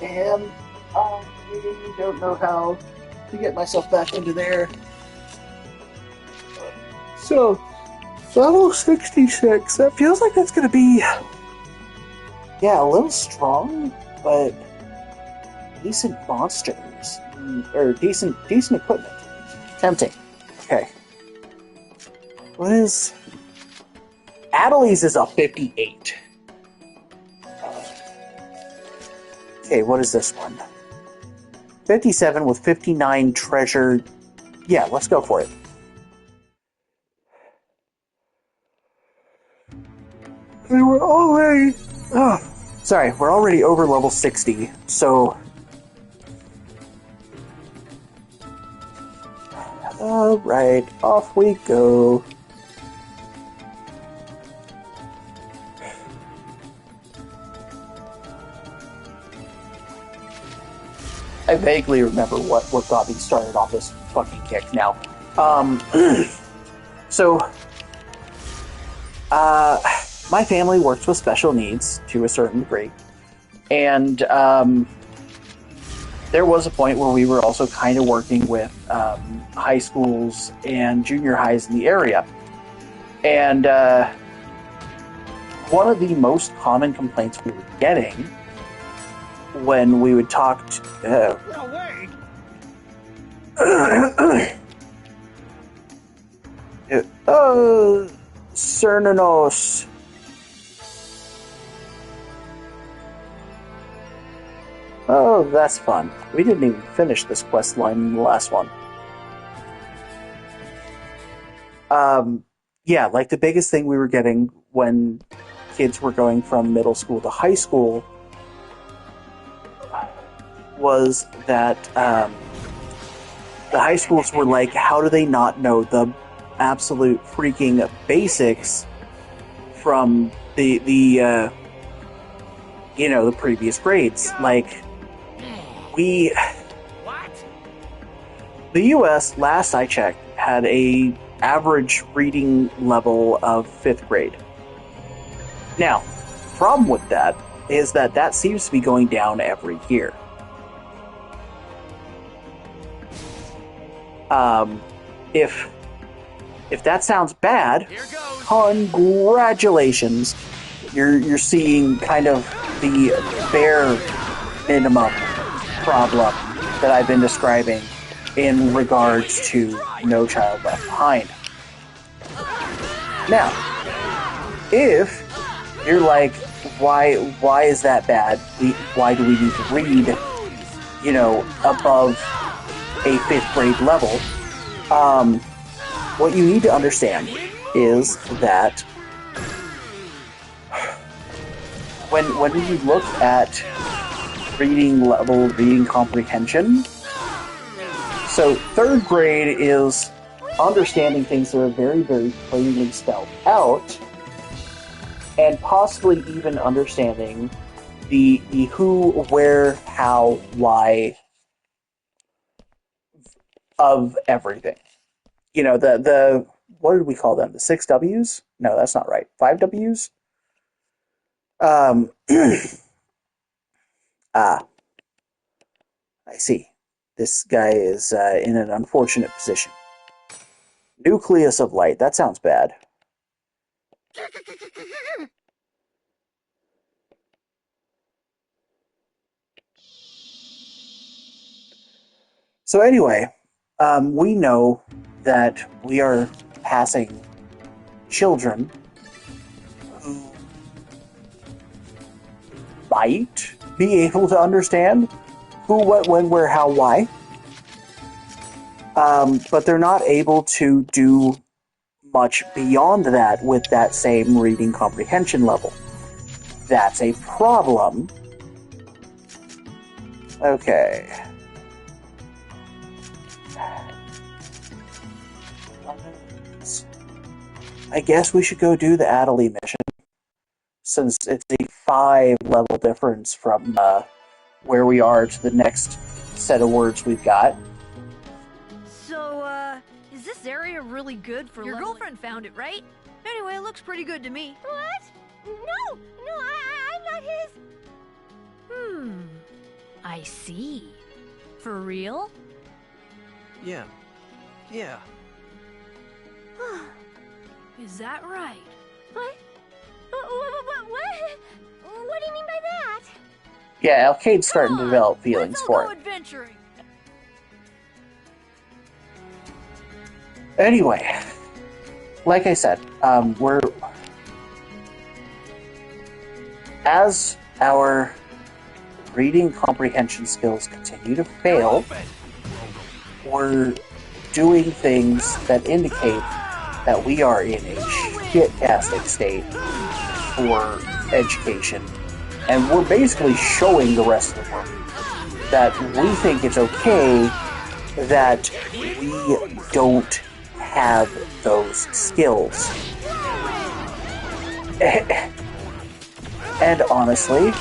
And I don't know how to get myself back into there. So, level 66, that feels like that's going to be, yeah, a little strong, but decent monsters, or decent equipment. Tempting. Okay. What is... Adelies is a 58. Okay, what is this one? 57 with 59 treasure. Yeah, let's go for it. We were already... sorry, we're already over level 60, so... Alright, off we go. I vaguely remember what got me started on this fucking kick now. My family works with special needs to a certain degree. And there was a point where we were also kind of working with high schools and junior highs in the area. And one of the most common complaints we were getting when we would talk to... Cernanos. Oh, that's fun. We didn't even finish this quest line in the last one. Yeah, like the biggest thing we were getting when kids were going from middle school to high school was that the high schools were like, how do they not know the absolute freaking basics from the previous grades? Like, the US, last I checked, had a average reading level of 5th grade. Now, problem with that is that seems to be going down every year. If that sounds bad, congratulations. You're seeing kind of the bare minimum problem that I've been describing in regards to No Child Left Behind. Now, if you're like, why is that bad? Why do we need to read, above a 5th grade level? What you need to understand is that when you look at reading level, reading comprehension, so 3rd grade is understanding things that are very, very plainly spelled out, and possibly even understanding the who, where, how, why of everything. The what did we call them? The 6 W's? No, that's not right. 5 W's? I see. This guy is in an unfortunate position. Nucleus of light. That sounds bad. So anyway, we know that we are passing children who might be able to understand who, what, when, where, how, why. But they're not able to do much beyond that with that same reading comprehension level. That's a problem. Okay. I guess we should go do the Adderley mission, since it's a 5-level difference from where we are to the next set of words we've got. So, is this area really good for Your leveling? girlfriend found it, right? Anyway, it looks pretty good to me. What? No, I'm not his. I see. For real? Yeah. Is that right? What? What do you mean by that? Yeah, Alcade's starting to develop feelings Let's all for go it. adventuring. Anyway, like I said, we're... As our reading comprehension skills continue to fail, we're doing things that indicate that we are in a shit-tastic state for education. And we're basically showing the rest of the world that we think it's okay that we don't have those skills. And honestly,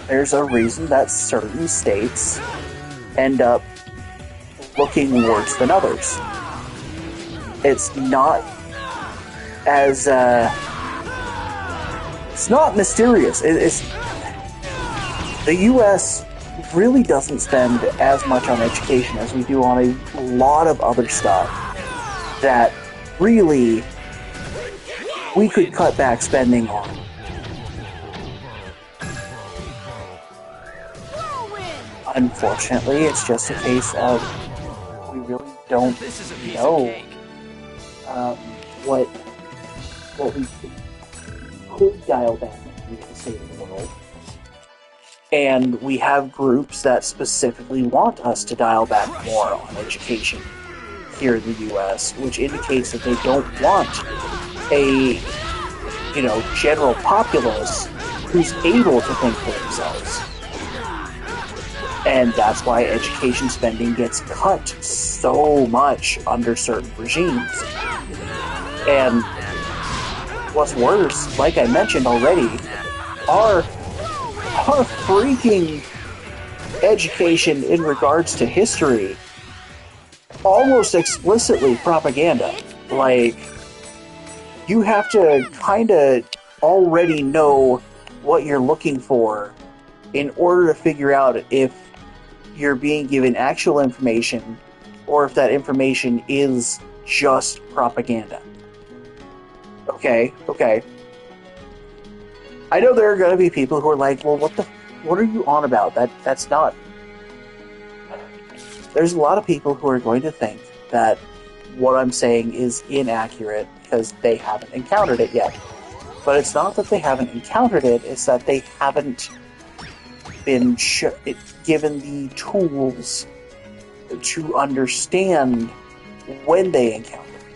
there's a reason that certain states end up looking worse than others. It's not as it's not mysterious. It's the U.S. really doesn't spend as much on education as we do on a lot of other stuff that really we could cut back spending on. Unfortunately, it's just a case of we really don't know what we could dial back in the state of the world. And we have groups that specifically want us to dial back more on education here in the U.S., which indicates that they don't want a, general populace who's able to think for themselves. And that's why education spending gets cut so much under certain regimes. And what's worse, like I mentioned already, our freaking education in regards to history almost explicitly propaganda. Like, you have to kind of already know what you're looking for in order to figure out if you're being given actual information or if that information is just propaganda. Okay. I know there are going to be people who are like, well, what are you on about? That's not... There's a lot of people who are going to think that what I'm saying is inaccurate because they haven't encountered it yet. But it's not that they haven't encountered it, it's that they haven't been given the tools to understand when they encounter it.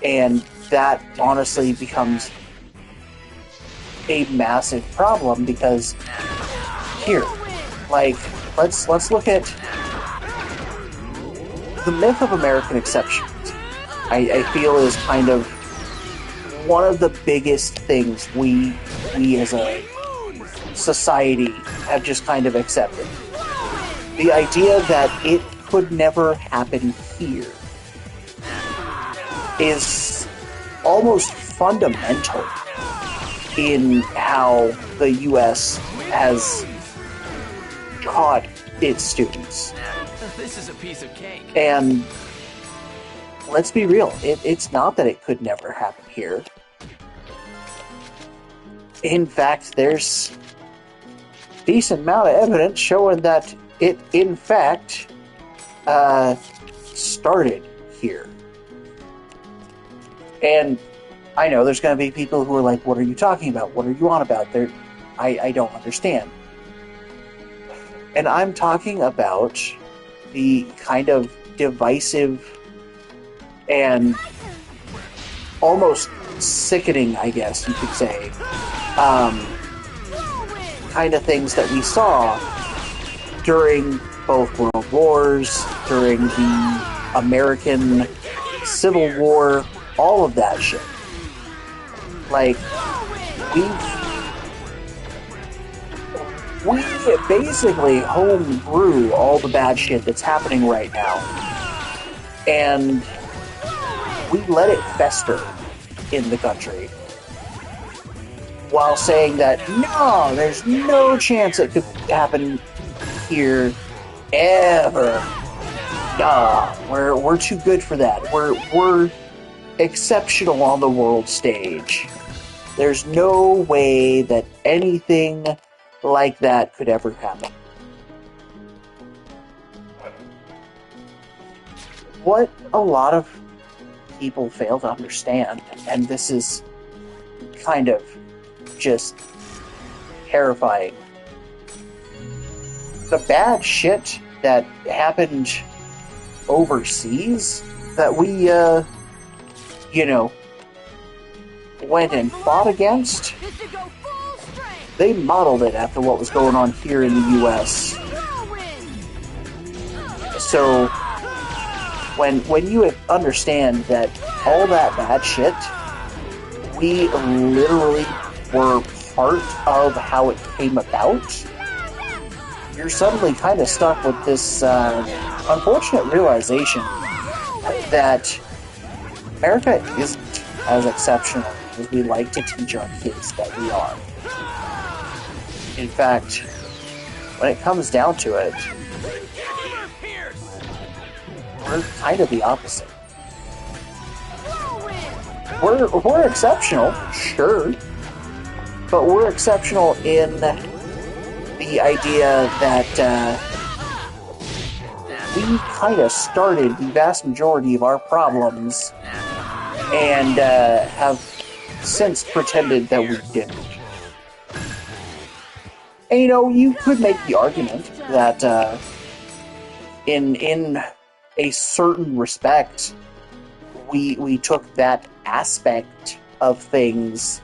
And that honestly becomes a massive problem because here, like, let's look at the myth of American exceptions. I feel is kind of one of the biggest things we as a society have just kind of accepted. The idea that it could never happen here is almost fundamental in how the U.S. has taught its students. This is a piece of cake. And let's be real, it's not that it could never happen here. In fact, there's a decent amount of evidence showing that it, in fact, started here. And I know there's going to be people who are like, what are you talking about? What are you on about? I don't understand. And I'm talking about the kind of divisive and almost sickening, I guess you could say, kind of things that we saw during both World Wars, during the American Civil War, all of that shit. Like, we basically homebrew all the bad shit that's happening right now. And we let it fester in the country. While saying that, no, there's no chance it could happen here ever. Nah, we're too good for that. We're exceptional on the world stage. There's no way that anything like that could ever happen. What a lot of people fail to understand, and this is kind of just terrifying. The bad shit that happened overseas that we, went and fought against, Is to go full strength. they modeled it after what was going on here in the U.S. Whirlwind. So, when you understand that all that bad shit, we literally were part of how it came about, you're suddenly kind of stuck with this unfortunate realization that America isn't as exceptional as we like to teach our kids that we are. In fact, when it comes down to it, Armor pierce! we're kind of the opposite. Whirlwind. We're exceptional, sure, but we're exceptional in the idea that we kind of started the vast majority of our problems and have since pretended that we didn't. And you could make the argument that in a certain respect, we took that aspect of things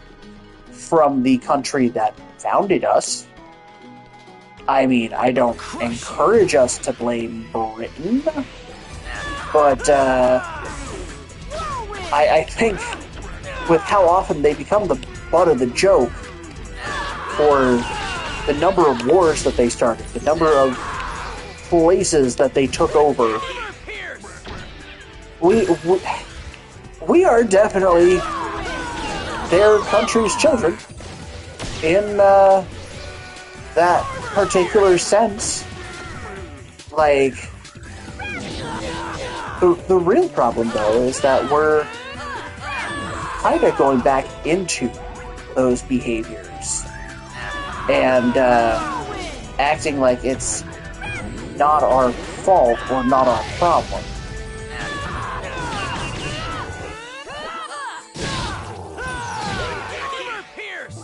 from the country that founded us. I mean, I don't encourage us to blame Britain, but I think with how often they become the butt of the joke for the number of wars that they started, the number of places that they took over, we are definitely their country's children in that particular sense. Like, the real problem, though, is that we're kind of going back into those behaviors and acting like it's not our fault or not our problem. Armor pierce!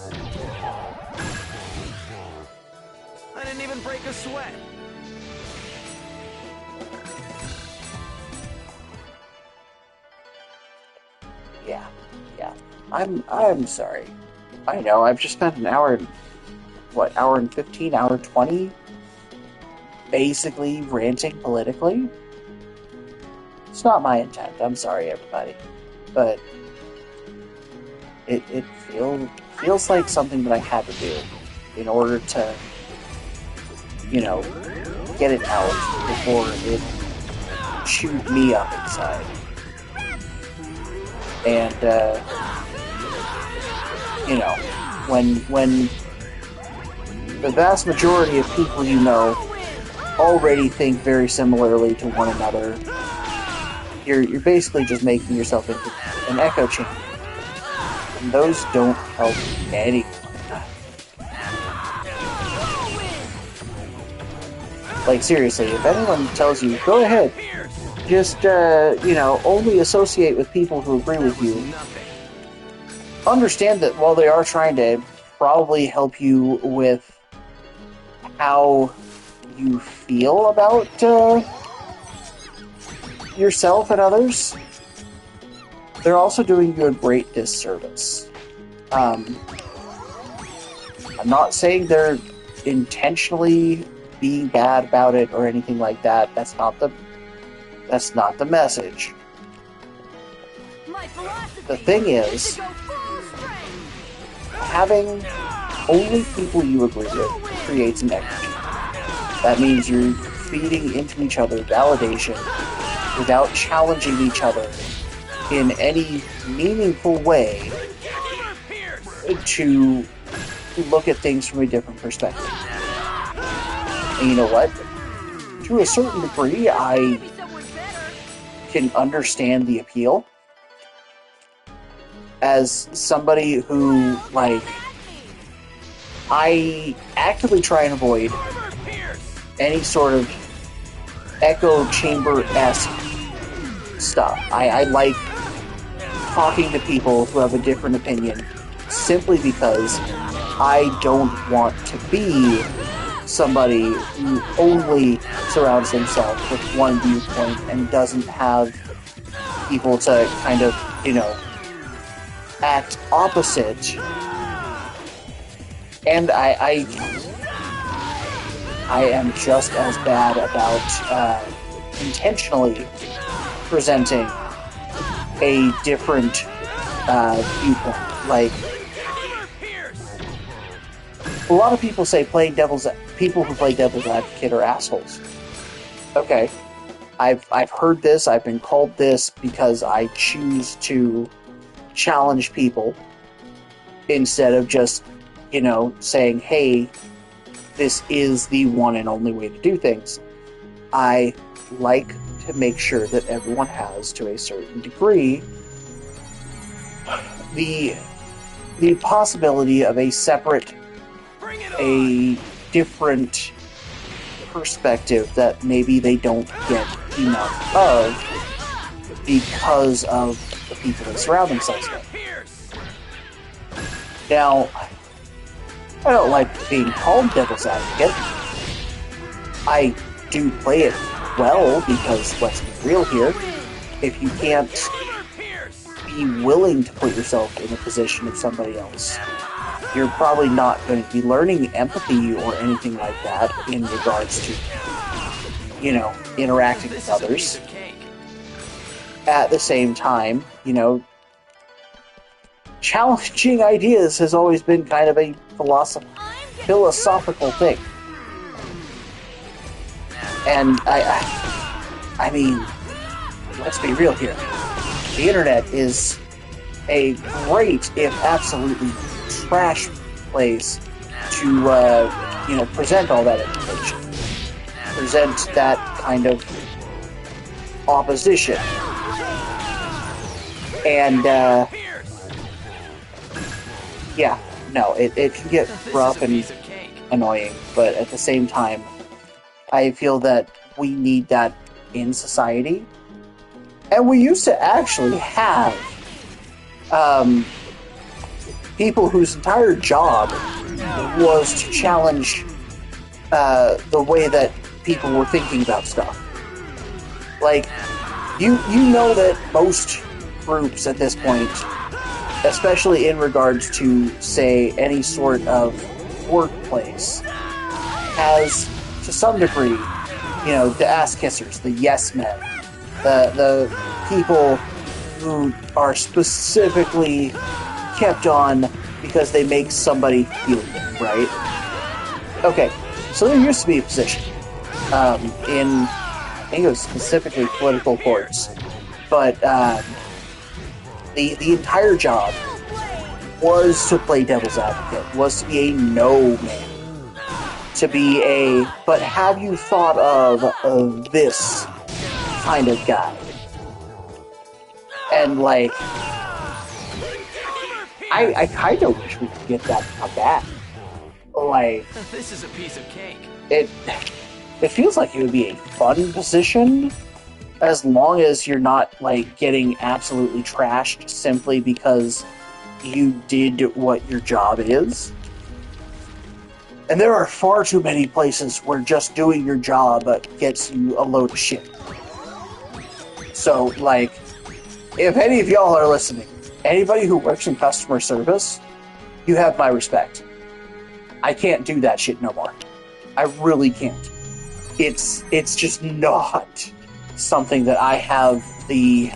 I didn't even break a sweat. Yeah. I'm sorry. I know, I've just spent an hour and 15, hour 20 basically ranting politically. It's not my intent. I'm sorry, everybody. But it feels like something that I had to do in order to, get it out before it chewed me up inside. And, when the vast majority of people already think very similarly to one another, you're basically just making yourself into an echo chamber. And those don't help anyone. Like, seriously, if anyone tells you, go ahead, just, only associate with people who agree with you, understand that while they are trying to probably help you with how you feel about yourself and others, they're also doing you a great disservice. I'm not saying they're intentionally being bad about it or anything like that. That's not the message. The thing is, having only people you agree with creates an echo chamber. That means you're feeding into each other validation without challenging each other in any meaningful way to look at things from a different perspective. And you know what? To a certain degree, I can understand the appeal. As somebody who, I actively try and avoid any sort of echo chamber-esque stuff. I like talking to people who have a different opinion simply because I don't want to be somebody who only surrounds himself with one viewpoint and doesn't have people to kind of, act opposite. And I am just as bad about intentionally presenting a different viewpoint. Like, a lot of people say people who play devil's advocate are assholes. Okay, I've heard this. I've been called this because I choose to challenge people instead of just, saying, "Hey, this is the one and only way to do things." I like to make sure that everyone has, to a certain degree, the possibility of a different perspective that maybe they don't get enough of because of the people they surround themselves with. Now, I don't like being called devil's advocate. I do play it well because, let's be real here, if you can't be willing to put yourself in the position of somebody else, you're probably not going to be learning empathy or anything like that in regards to, interacting with others. At the same time, challenging ideas has always been kind of a philosophical thing. And I mean, let's be real here. The internet is a great, if absolutely trash place to, present all that information. Present that kind of opposition. And, it can get rough and annoying, but at the same time, I feel that we need that in society. And we used to actually have people whose entire job was to challenge the way that people were thinking about stuff. Like, you know that most groups at this point, especially in regards to, say, any sort of workplace, has, to some degree, the ass-kissers, the yes-men, the people who are specifically kept on because they make somebody feel good, right? Okay, so there used to be a position in, I think it was specifically political courts, but the entire job was to play devil's advocate, was to be a no man, to be a, but have you thought of this kind of guy? And like, I kind of wish we could get that back. Like, this is a piece of cake. It feels like it would be a fun position, as long as you're not, like, getting absolutely trashed simply because you did what your job is. And there are far too many places where just doing your job gets you a load of shit. So, like, if any of y'all are listening, anybody who works in customer service, you have my respect. I can't do that shit no more. I really can't. It's just not something that I have the,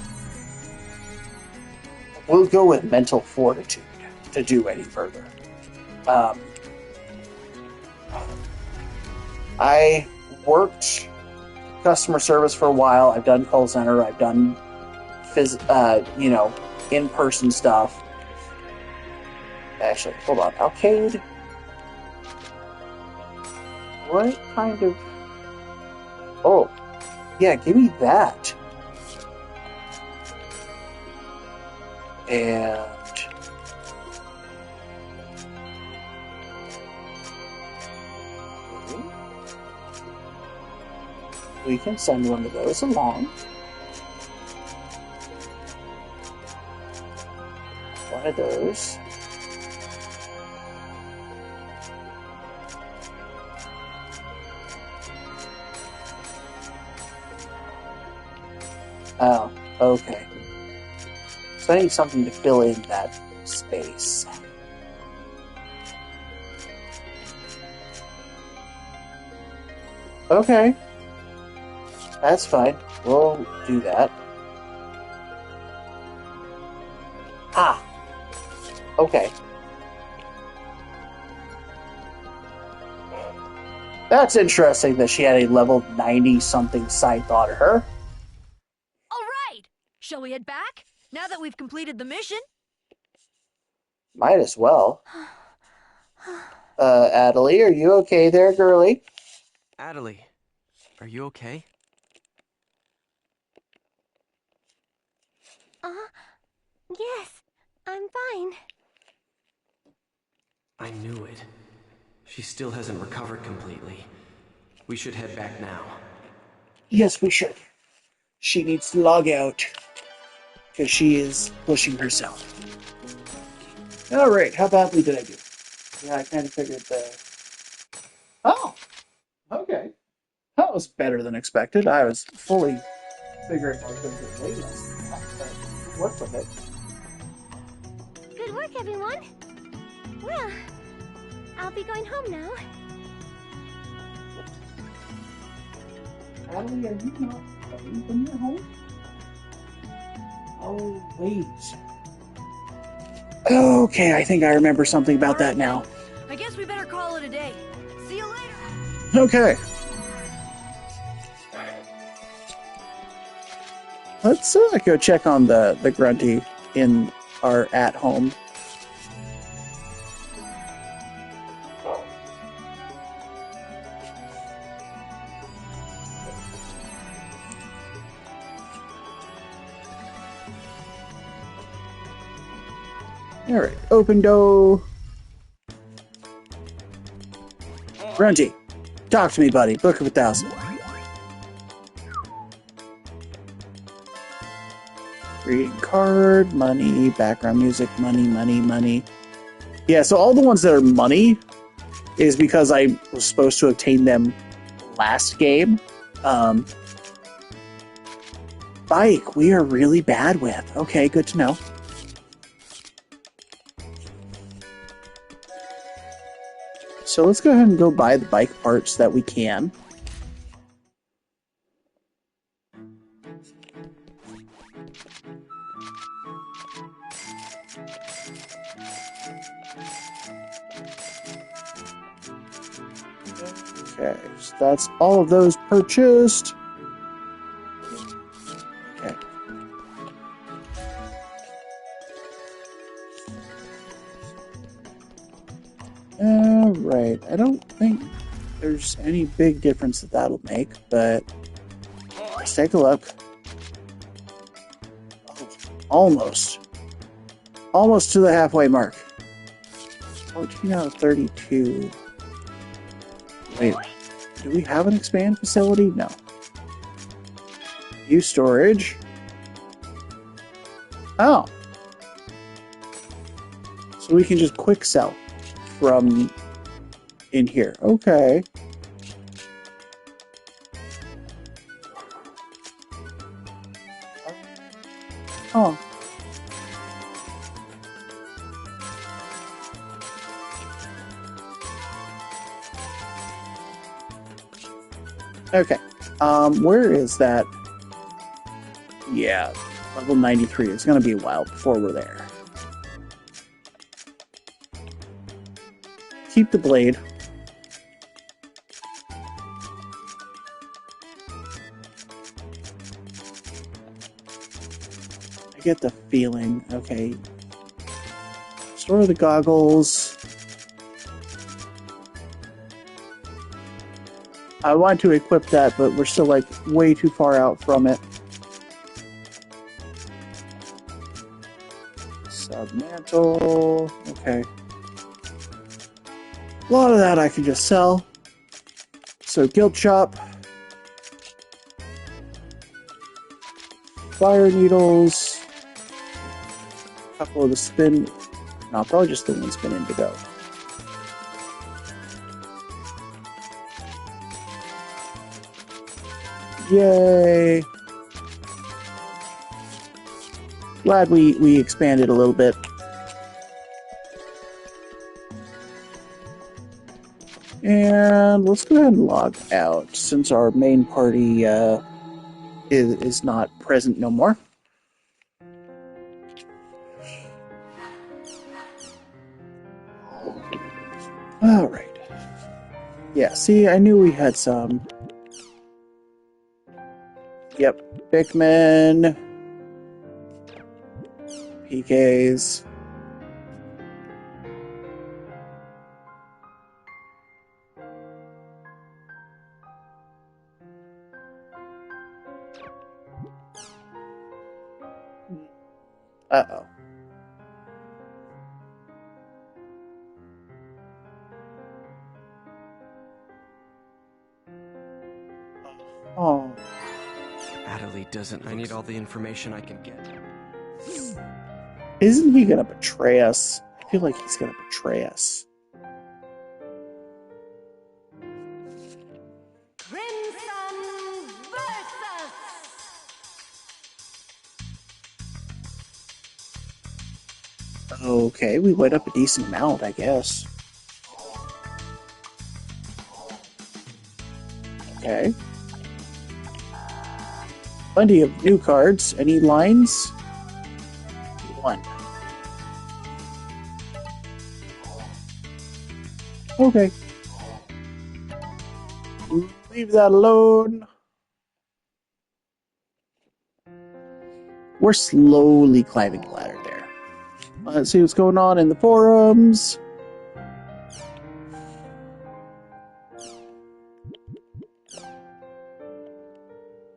we'll go with mental fortitude to do any further. I worked customer service for a while. I've done call center. I've done in-person stuff. Actually, hold on. Arcade? What kind of... Oh, yeah, give me that. And... we can send one of those along. One of those. Oh, okay. So I need something to fill in that space. Okay. That's fine. We'll do that. Ah. Okay. That's interesting that she had a level 90-something scythe on her. All right! Shall we head back? Now that we've completed the mission? Might as well. Adelie, are you okay there, girlie? Adelie, are you okay? Yes, I'm fine. I knew it. She still hasn't recovered completely. We should head back now. Yes, we should. She needs to log out. Because she is pushing herself. Alright, how badly did I do? Yeah, I kind of figured that. Oh! Okay. That was better than expected. I was fully figuring I was going to get way less than that, but it worked with it. Good work, everyone. Well, I'll be going home now. Adelie, are you not ready when you're home? Oh, wait. Okay, I think I remember something about that now. I guess we better call it a day. See you later. Okay. Let's go check on the Grunty in our at-home. Alright, open door. Grunty, talk to me, buddy. Book of 1,000. Reading card, money, background music, money, money, money. Yeah, so all the ones that are money is because I was supposed to obtain them last game. Bike, we are really bad with. Okay, good to know. So let's go ahead and go buy the bike parts that we can. Okay, so that's all of those purchased. Okay. Alright, I don't think there's any big difference that that'll make, but let's take a look. Oh, almost. Almost to the halfway mark. 14 out of 32. Wait, do we have an expand facility? No. Use storage. Oh. So we can just quick sell from in here. Okay. Oh. Okay. Where is that? Yeah, level 93. It's gonna be a while before we're there. Keep the blade. I get the feeling. Okay. Store the goggles. I want to equip that, but we're still like way too far out from it. Submantle. Okay. A lot of that I can just sell. So guild shop. Fire needles. A couple of the spin. No, probably just the one spin indigo. Yay! glad we expanded a little bit. And let's go ahead and log out since our main party is not present no more. All right. Yeah, see, I knew we had some. Yep, Pikmin, PKs. Uh-oh. Oh. Adderley doesn't. I need all the information I can get. Isn't he gonna betray us? I feel like he's gonna betray us. Crimson versus. Okay, we went up a decent amount, I guess. Okay. Plenty of new cards. Any lines? One. Okay. Leave that alone. We're slowly climbing the ladder there. Let's see what's going on in the forums.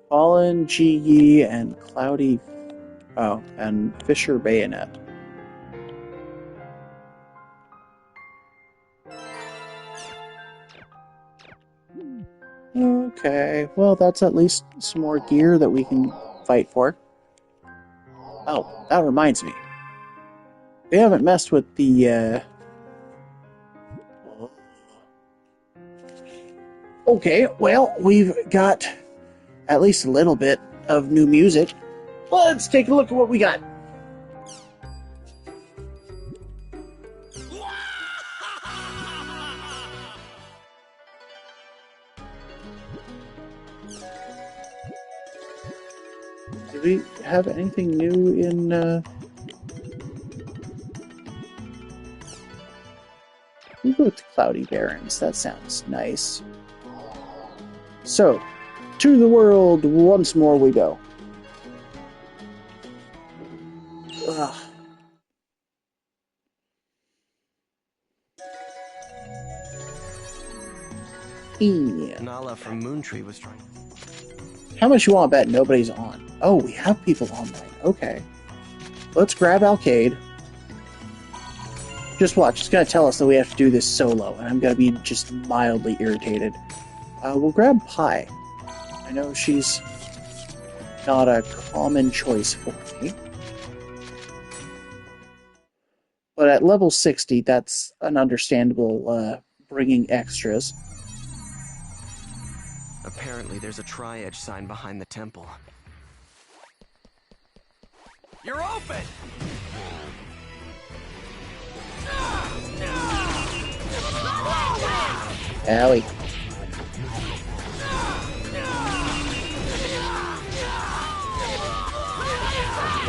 Fallen, G.E., and Cloudy... Oh, and Fisher Bayonet. Okay, well, that's at least some more gear that we can fight for. Oh, that reminds me. We haven't messed with the, Okay, well, we've got at least a little bit of new music. Let's take a look at what we got. Do we have anything new in, We'll go with the Cloudy Barrens. That sounds nice. So, to the world once more we go. Ugh. Yeah. Nala from Moontree was trying. How much you want to bet nobody's on? Oh, we have people online. Okay. Let's grab Alcade. Just watch. It's going to tell us that we have to do this solo, and I'm going to be just mildly irritated. We'll grab Pi. I know she's not a common choice for me. But at level 60, that's an understandable bringing extras. Apparently, there's a tri-edge sign behind the temple. You're open! Owie.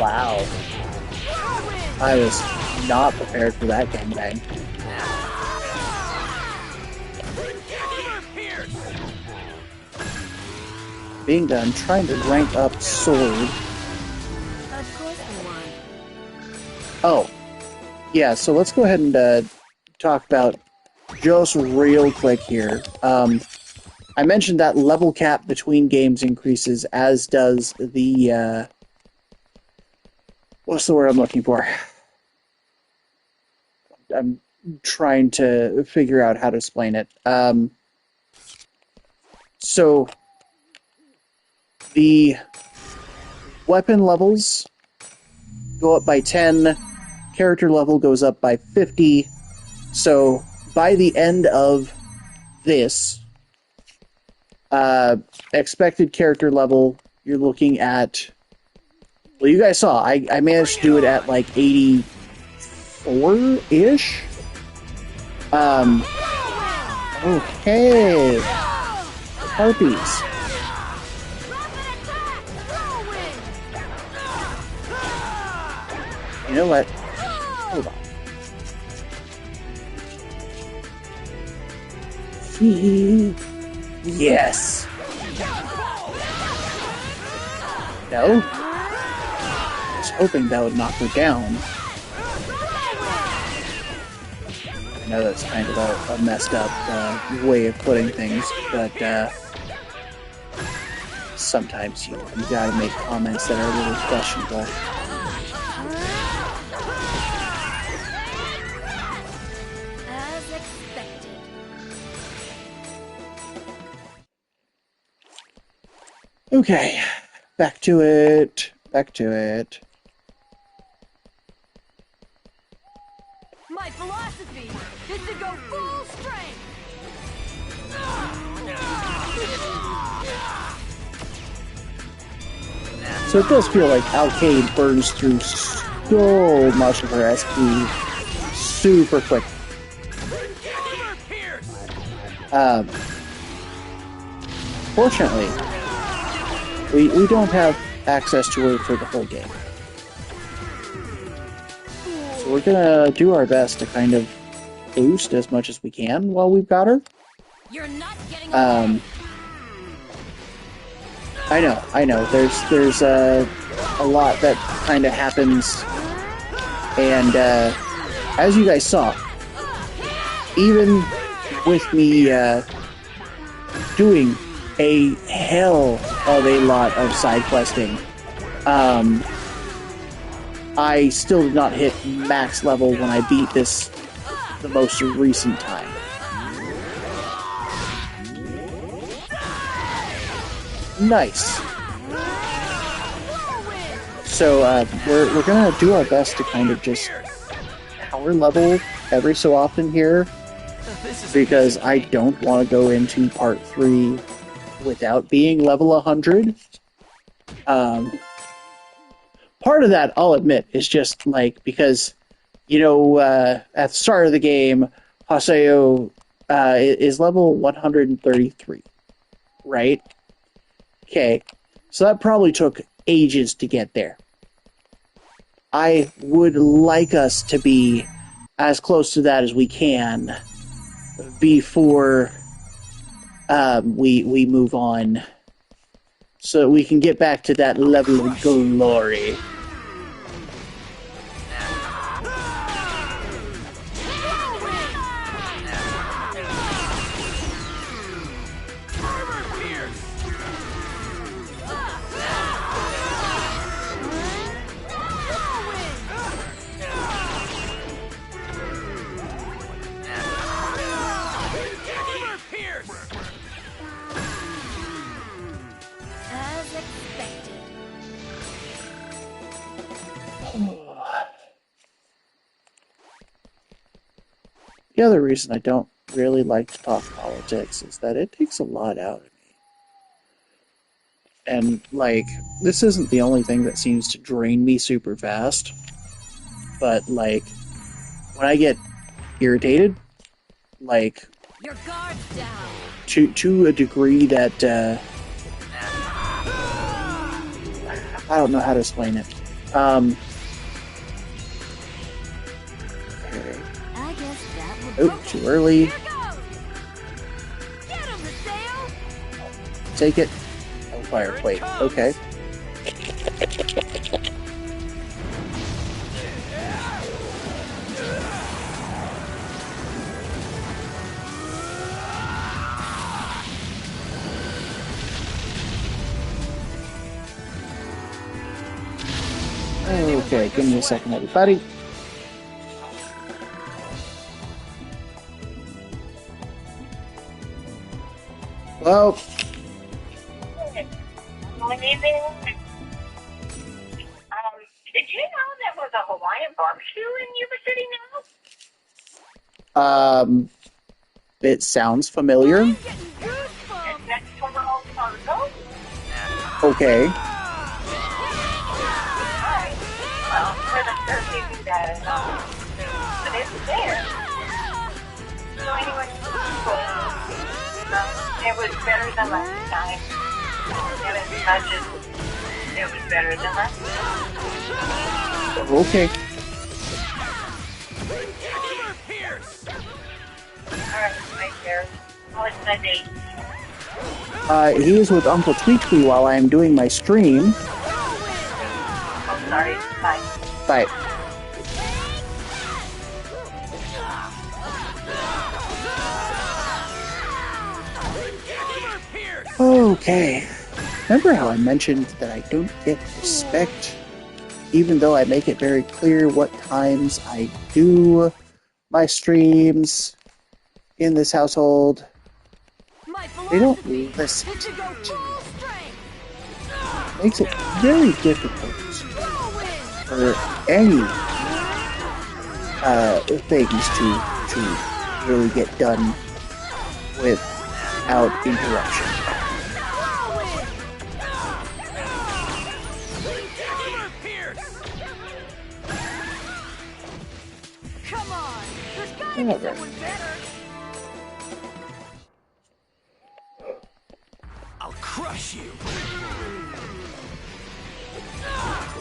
Wow. I was not prepared for that gangbang. Being done, trying to rank up Sword. Of course I won. Oh. Yeah, so let's go ahead and talk about just real quick here. I mentioned that level cap between games increases, as does the, what's the word I'm looking for? I'm trying to figure out how to explain it. So, the weapon levels go up by 10, character level goes up by 50, so by the end of this, expected character level, you're looking at Well, you guys saw, I managed to do it at like 84-ish. Okay. Harpies. You know what? Hold on. Yes. No? I was hoping that would knock her down. I know that's kind of a messed up way of putting things, but sometimes you gotta make comments that are really questionable. As expected. Okay, back to it. Back to it. My philosophy is to go full strength. So it does feel like Alcade burns through so much of her SP super quick. Fortunately, we don't have access to her for the whole game. So we're gonna do our best to kind of boost as much as we can while we've got her. You're not getting away. I know. There's a lot that kind of happens, and as you guys saw, even with me doing a hell of a lot of side questing, I still did not hit max level when I beat this the most recent time. Nice. So we're gonna do our best to kind of just power level every so often here, because I don't want to go into part 3 without being level 100. Part of that, I'll admit, is just like because, you know, at the start of the game, Haseo is level 133, right? Okay, so that probably took ages to get there. I would like us to be as close to that as we can before we move on, so we can get back to that level of glory. As expected. The other reason I don't really like to talk politics is that it takes a lot out of me. And, like, this isn't the only thing that seems to drain me super fast. But, like, when I get irritated, like, Your guard's down. to a degree that, I don't know how to explain it. Okay. I guess that would Oh, too early. Here goes. Get him, Haseo. Take it. Oh, fire plate. Okay. Okay, give me a second, everybody. Well, Good evening. Did you know there was a Hawaiian barbecue in Yuba City now? it sounds familiar. I'm getting goosebumps. It's next to Wells Fargo. Okay. give you that as well. But it's there. So anyway, it was better than last time. And as much as it was better than last time. Okay. Alright, my dear. What's my date? He is with Uncle Tweakley while I am doing my stream. Oh, sorry. Bye. Bye. Okay. Remember how I mentioned that I don't get respect, even though I make it very clear what times I do my streams in this household? They don't listen. Makes it very difficult for any things to really get done without interruption. Come on, there's gotta be Alright. someone better. I'll crush you.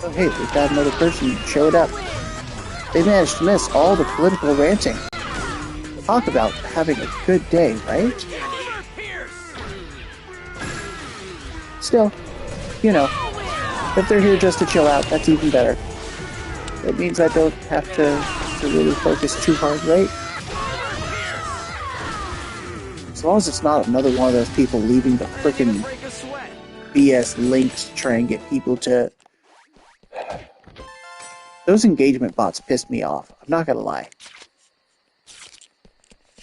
Oh hey, we've got another person showed up. They managed to miss all the political ranting. Talk about having a good day, right? Still, you know, if they're here just to chill out, that's even better. It means I don't have to really focus too hard, right? As long as it's not another one of those people leaving the frickin' Break a sweat. BS links to try and get people to... Those engagement bots piss me off. I'm not gonna lie.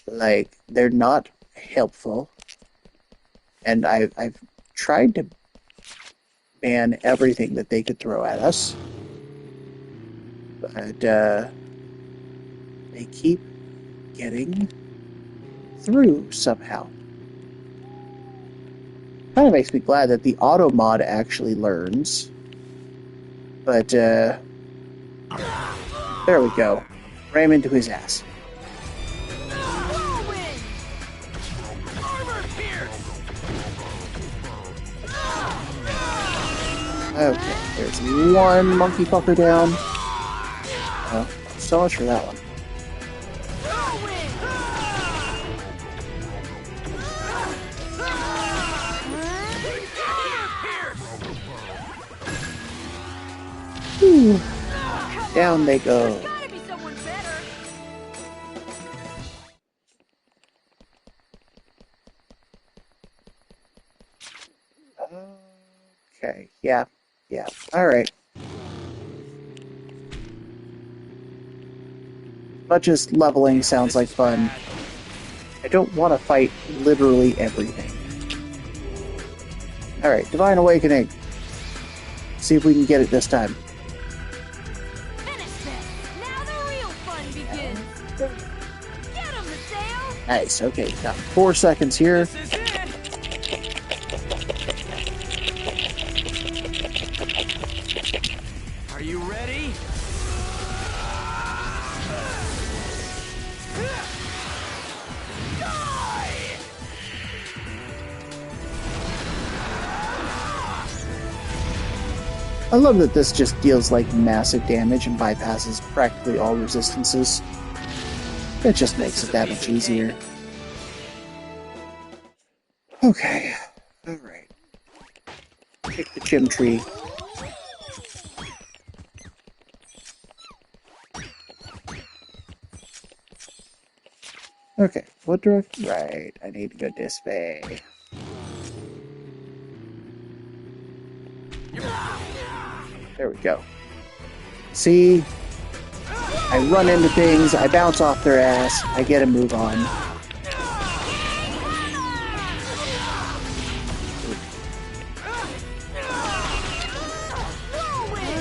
Like, they're not helpful. And I've tried to ban everything that they could throw at us. But, they keep getting through somehow. Kind of makes me glad that the auto mod actually learns. But, there we go. Ram into his ass. Okay, there's one monkey fucker down. Oh, so much for that one. Whew. Down they go. There's gotta be someone better. Okay, yeah, alright. But just leveling sounds like fun. I don't want to fight literally everything. Alright, Divine Awakening. See if we can get it this time. Finish this. Now the real fun begins. Get him, Mateo. Nice, okay, got 4 seconds here. This is it. Are you ready? I love that this just deals like massive damage and bypasses practically all resistances. It just makes it that much easier. Okay, alright. Pick the chim tree. Okay, what direction? Right, I need to go this way. There we go. See? I run into things, I bounce off their ass, I get a move on.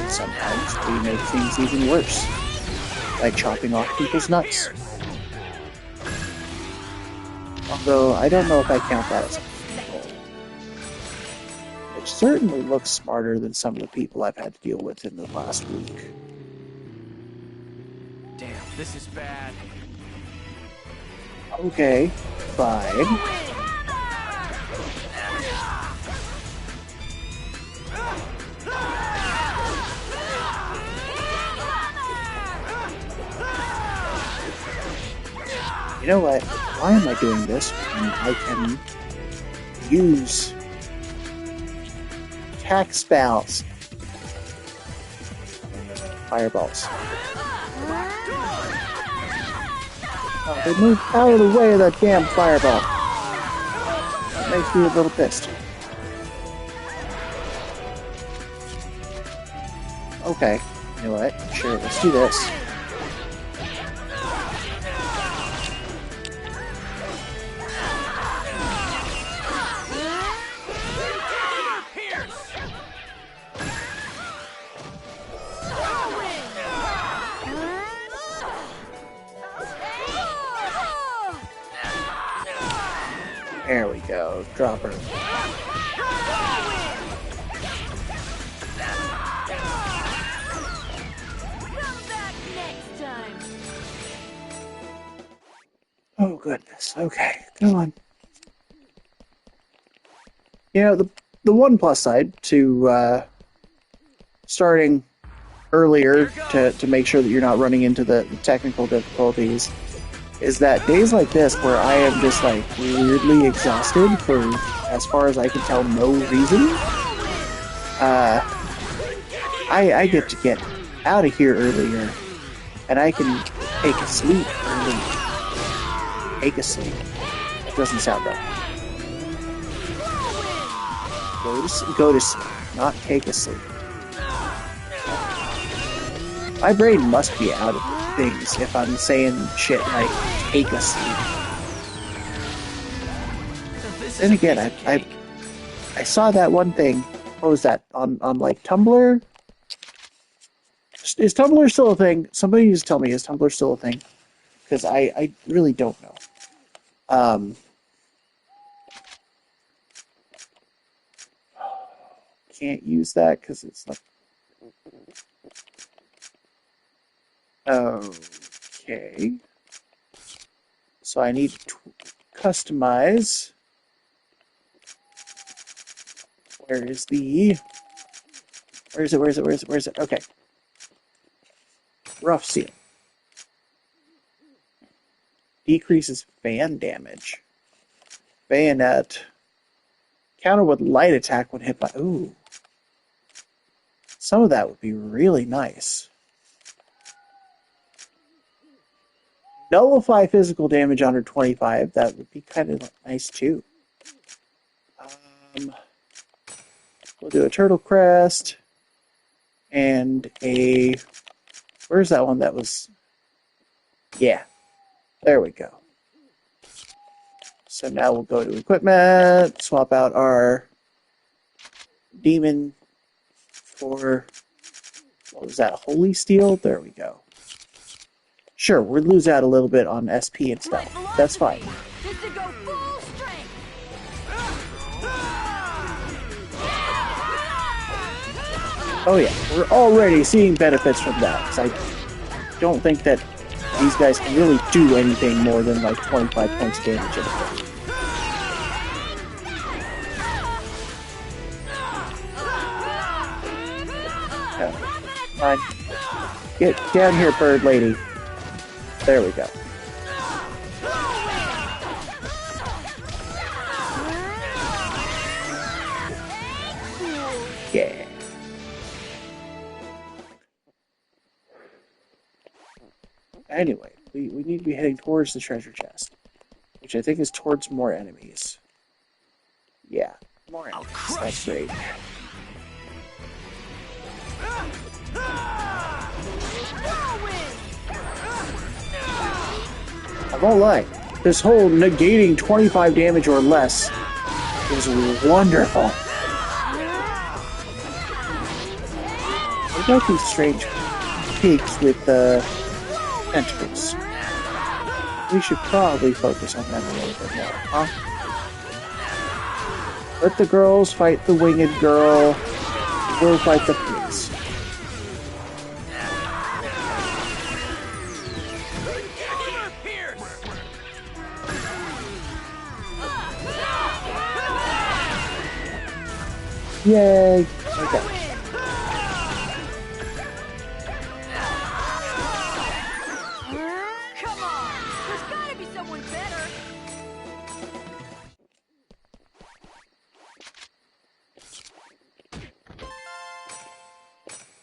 Sometimes we make things even worse by chopping off people's nuts. Although, I don't know if I count that as a control. It certainly looks smarter than some of the people I've had to deal with in the last week. This is bad. Okay, fine. You know what? Why am I doing this when I can use attack spells? Fireballs. Oh, they moved out of the way of that damn fireball. That makes me a little pissed. Okay, you know what? Sure, let's do this. There we go. Drop her. Oh goodness. Okay, come on. You know, the one plus side to starting earlier to make sure that you're not running into the technical difficulties is that days like this where I am just like weirdly exhausted for, as far as I can tell, no reason, I get to get out of here earlier and I can take a sleep early. Take a sleep. That doesn't sound right. Go to sleep, not take a sleep. My brain must be out of things if I'm saying shit like take a sleep. Then again, I saw that one thing. What was that on like Tumblr? Is Tumblr still a thing? Somebody needs to tell me, is Tumblr still a thing? Because I really don't know. Can't use that because it's like. Okay. So I need to customize. Where is it? Okay. Rough seal. Decreases fan damage. Bayonet. Counter with light attack when hit by... Ooh. Some of that would be really nice. Nullify physical damage under 25. That would be kind of nice too. We'll do a turtle crest and a. Where's that one that was? Yeah, there we go. So now we'll go to equipment, swap out our demon for, what was that, holy steel? There we go. Sure, we'll lose out a little bit on SP and stuff. That's fine. Oh yeah, we're already seeing benefits from that, because I don't think that these guys can really do anything more than like 25 points of damage in a fight. Come on. Get down here, bird lady. There we go. Yeah. Anyway, we need to be heading towards the treasure chest, which I think is towards more enemies. Yeah, more enemies. That's great. I won't lie, this whole negating 25 damage or less is wonderful. What about these strange pigs with tentacles? We should probably focus on them a little bit more, huh? Let the girls fight the winged girl. We'll fight the pigs. Yay! Okay. Come on! There's gotta be someone better!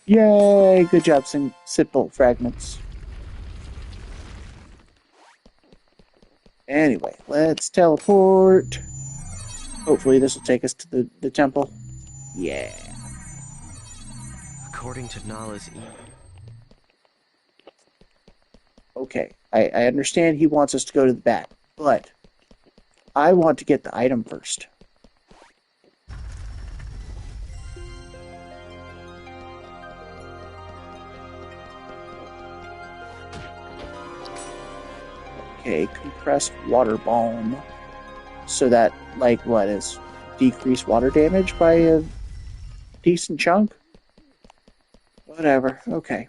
Yay! Good job, simple fragments. Anyway, let's teleport. Hopefully this will take us to the temple. Yeah. According to Nala's Okay, I understand he wants us to go to the back, but I want to get the item first. Okay, compressed water balm. So that, like, what is decreased water damage by a decent chunk? Whatever, okay.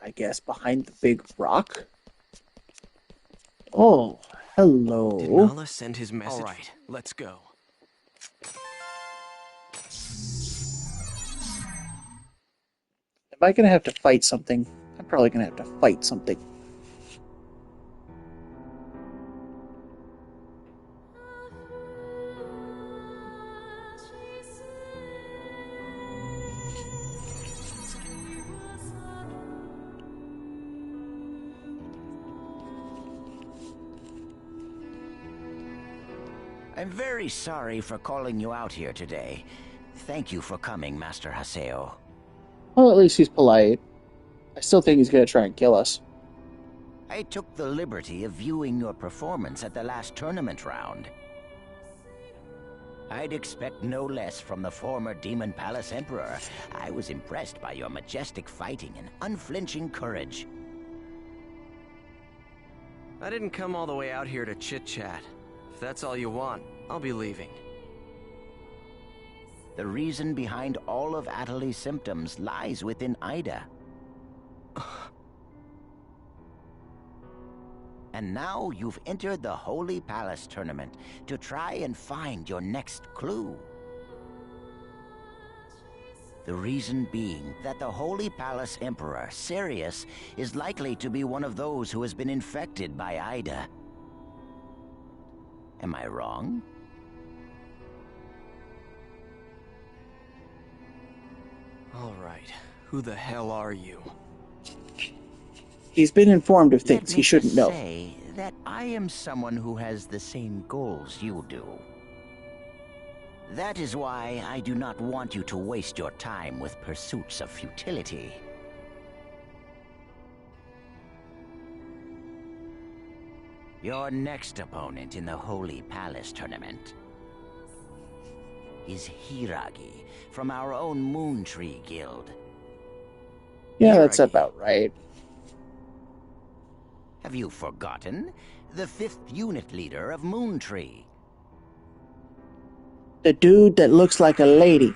I guess behind the big rock? Oh, hello. Did Nala send his message? All right, let's go. Am I going to have to fight something? I'm probably going to have to fight something. I'm very sorry for calling you out here today. Thank you for coming, Master Haseo. Well, at least he's polite. I still think he's going to try and kill us. I took the liberty of viewing your performance at the last tournament round. I'd expect no less from the former Demon Palace Emperor. I was impressed by your majestic fighting and unflinching courage. I didn't come all the way out here to chit-chat. If that's all you want, I'll be leaving. The reason behind all of Atali's symptoms lies within Ida. And now you've entered the Holy Palace tournament to try and find your next clue. The reason being that the Holy Palace Emperor, Sirius, is likely to be one of those who has been infected by Ida. Am I wrong? All right, who the hell are you? He's been informed of things he shouldn't know. Let me say that I am someone who has the same goals you do. That is why I do not want you to waste your time with pursuits of futility. Your next opponent in the Holy Palace tournament is Hiragi from our own Moon Tree Guild. Yeah, that's Hiragi. about right. Have you forgotten? The 5th unit leader of Moon Tree. The dude that looks like a lady.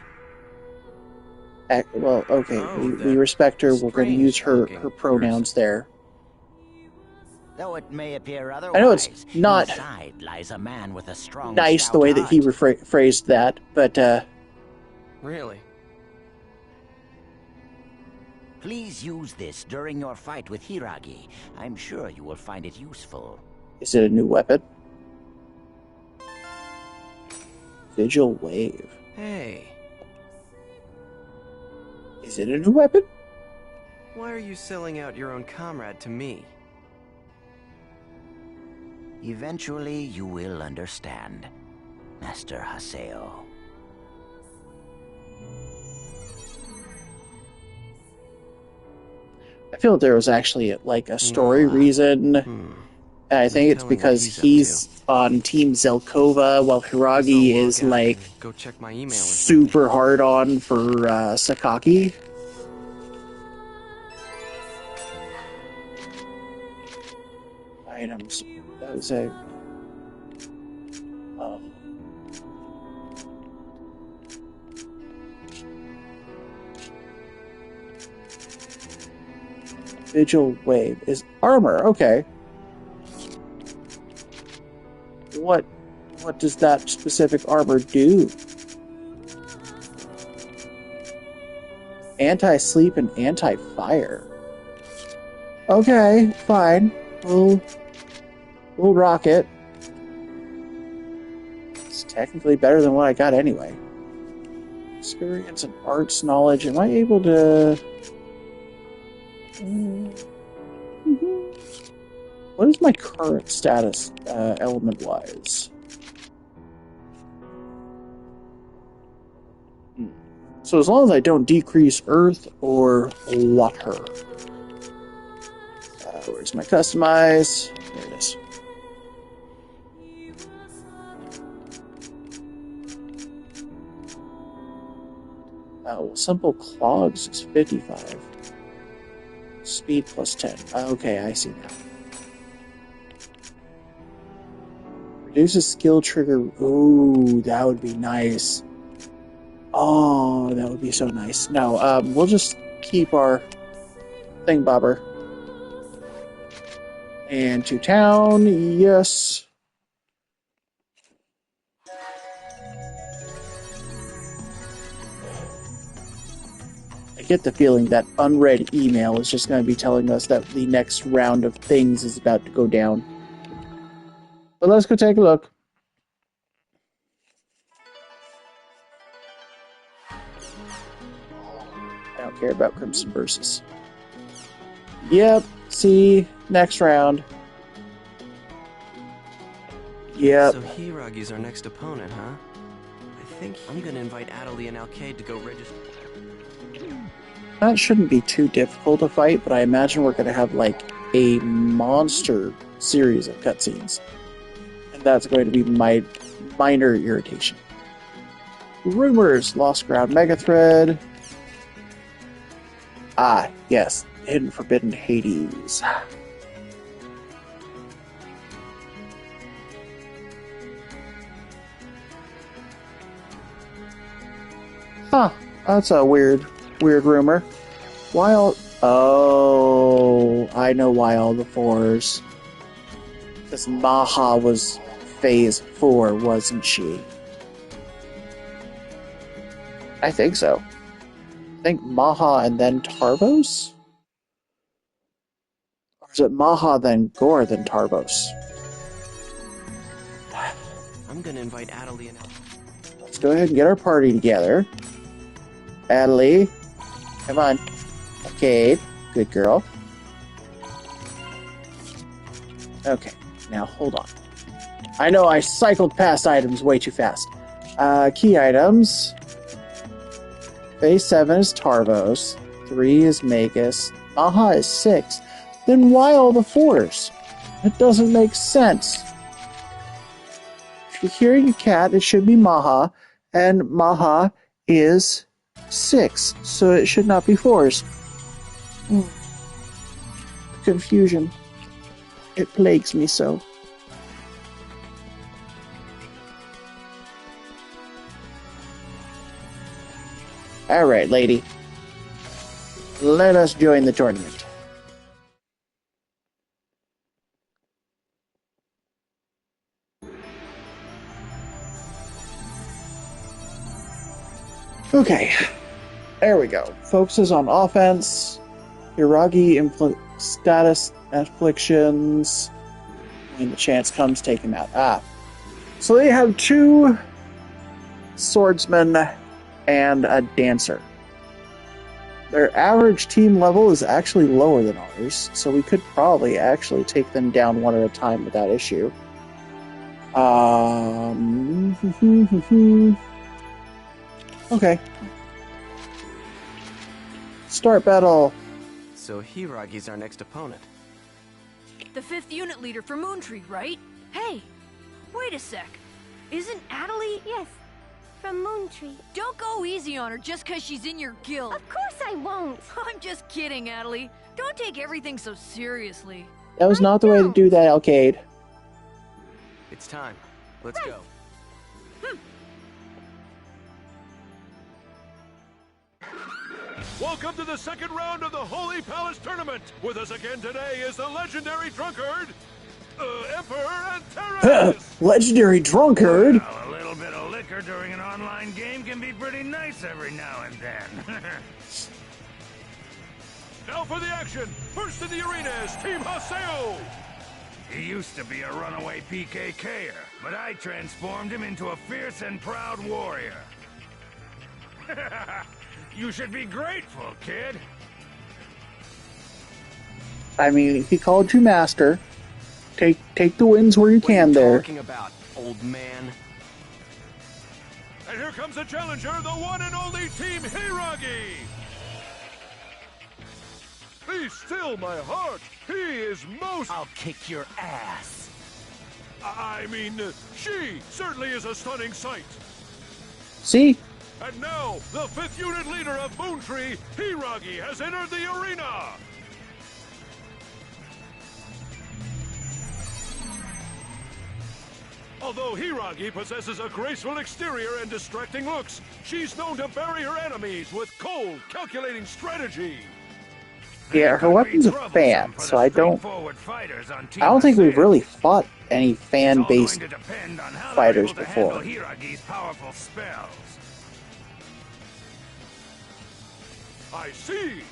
Well, okay, Oh, we respect her. We're going to use her strange-looking pronouns there. Though it may appear otherwise, I know it's not inside lies a man with a strong, nice the stout way that he heart. phrased that, but Really? Please use this during your fight with Hiragi. I'm sure you will find it useful. is it a new weapon? Vigil Wave. Hey, Is it a new weapon? why are you selling out your own comrade to me? Eventually, you will understand, Master Haseo. I feel there was actually like a story reason. And I think it's Tell me what because he's he's on Team Zelkova while Hiragi So log is out like and go check my email or super hard on for Sakaki. Items. That was a. Vigil Wave is armor. Okay. What What does that specific armor do? Anti-sleep and anti-fire. Okay, fine. We'll rock it. It's technically better than what I got anyway. Experience and arts knowledge. Am I able to... What is my current status, element-wise? So as long as I don't decrease earth or water. Where's my customize? There it is. Simple clogs is 55. Speed plus 10. Okay, I see now. Reduces skill trigger. Ooh, that would be nice. Oh, that would be so nice. No, we'll just keep our thingbobber. And to town, yes. I get the feeling that unread email is just going to be telling us that the next round of things is about to go down. But let's go take a look. I don't care about Crimson Versus. Yep, see, next round. Yep. So Hiragi's our next opponent, huh? I think I'm gonna invite Adelie and Alkaid to go register. That shouldn't be too difficult to fight, but I imagine we're going to have, like, a monster series of cutscenes. And that's going to be my minor irritation. Rumors, Lost Ground Megathread. Ah, yes, Hidden Forbidden Hades. Huh, that's a weird rumor. Why all... Oh, I know why all the 4s. Because Maha was Phase 4, wasn't she? I think so. I think Maha and then Tarvos? Or is it Maha then Gore then Tarvos? I'm gonna invite Adelie and Let's go ahead and get our party together. Adelie, come on. Okay, good girl. Okay, now hold on. I know I cycled past items way too fast. Key items. Phase 7 is Tarvos. 3 is Magus. Maha is 6. Then why all the 4s? It doesn't make sense. If you're hearing a cat, it should be Maha. And Maha is 6. So it should not be 4s. Confusion. It plagues me so. Alright, lady. Let us join the tournament. Okay. There we go. Focuses on offense. Hiragi status afflictions. When the chance comes, take him out. Ah. So they have 2 swordsmen and a dancer. Their average team level is actually lower than ours, so we could probably actually take them down one at a time without issue. Okay. Start battle. So Hiragi's our next opponent. The 5th unit leader for Moontree, right? Hey, wait a sec. Isn't Adelie? Yes, from Moontree. Don't go easy on her just because she's in your guild. Of course I won't. I'm just kidding, Adelie. Don't take everything so seriously. That was not the way to do that, Alkaid. It's time. Let's go. Welcome to the second round of the Holy Palace Tournament. With us again today is the legendary drunkard, Emperor and terrorist! Legendary drunkard. Well, a little bit of liquor during an online game can be pretty nice every now and then. Now for the action! First in the arena is Team Haseo! He used to be a runaway PKKer, but I transformed him into a fierce and proud warrior. You should be grateful, kid. I mean, he called you master. Take the wins where you can What are you there. talking about, old man? And here comes the challenger, the one and only Team Hiragi! Be still, my heart! He is most... I'll kick your ass. I mean, she certainly is a stunning sight. See? And now, the 5th unit leader of Moontree, Hiragi, has entered the arena! Although Hiragi possesses a graceful exterior and distracting looks, she's known to bury her enemies with cold, calculating strategy. Yeah, her weapon's a fan, so I don't think we've really fought any fan-based fighters before. Hiragi's powerful spells. I see.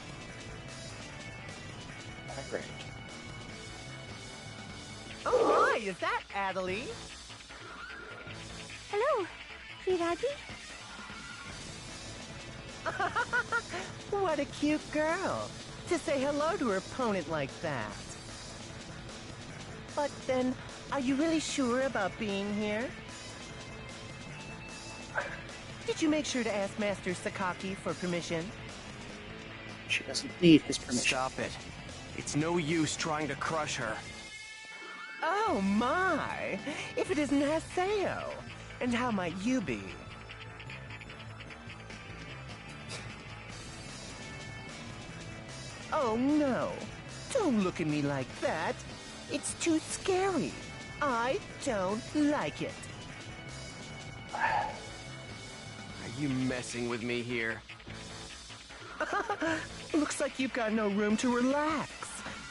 Great. Oh my, is that Adelie? Hello, Hiragi. What a cute girl. To say hello to her opponent like that. But then, are you really sure about being here? Did you make sure to ask Master Sakaki for permission? She doesn't need his permission. Stop it. It's no use trying to crush her. Oh my! If it isn't Haseo! And how might you be? Oh no! Don't look at me like that! It's too scary! I don't like it! Are you messing with me here? Looks like you've got no room to relax.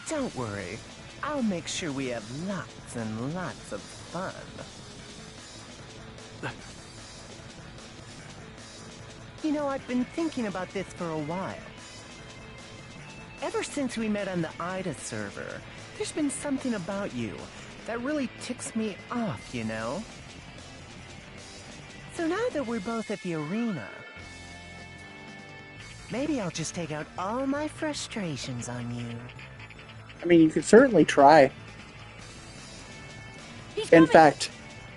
Don't worry. I'll make sure we have lots and lots of fun. You know, I've been thinking about this for a while. Ever since we met on the Ida server, there's been something about you that really ticks me off, you know? So now that we're both at the arena, maybe I'll just take out all my frustrations on you. I mean, you could certainly try. In fact,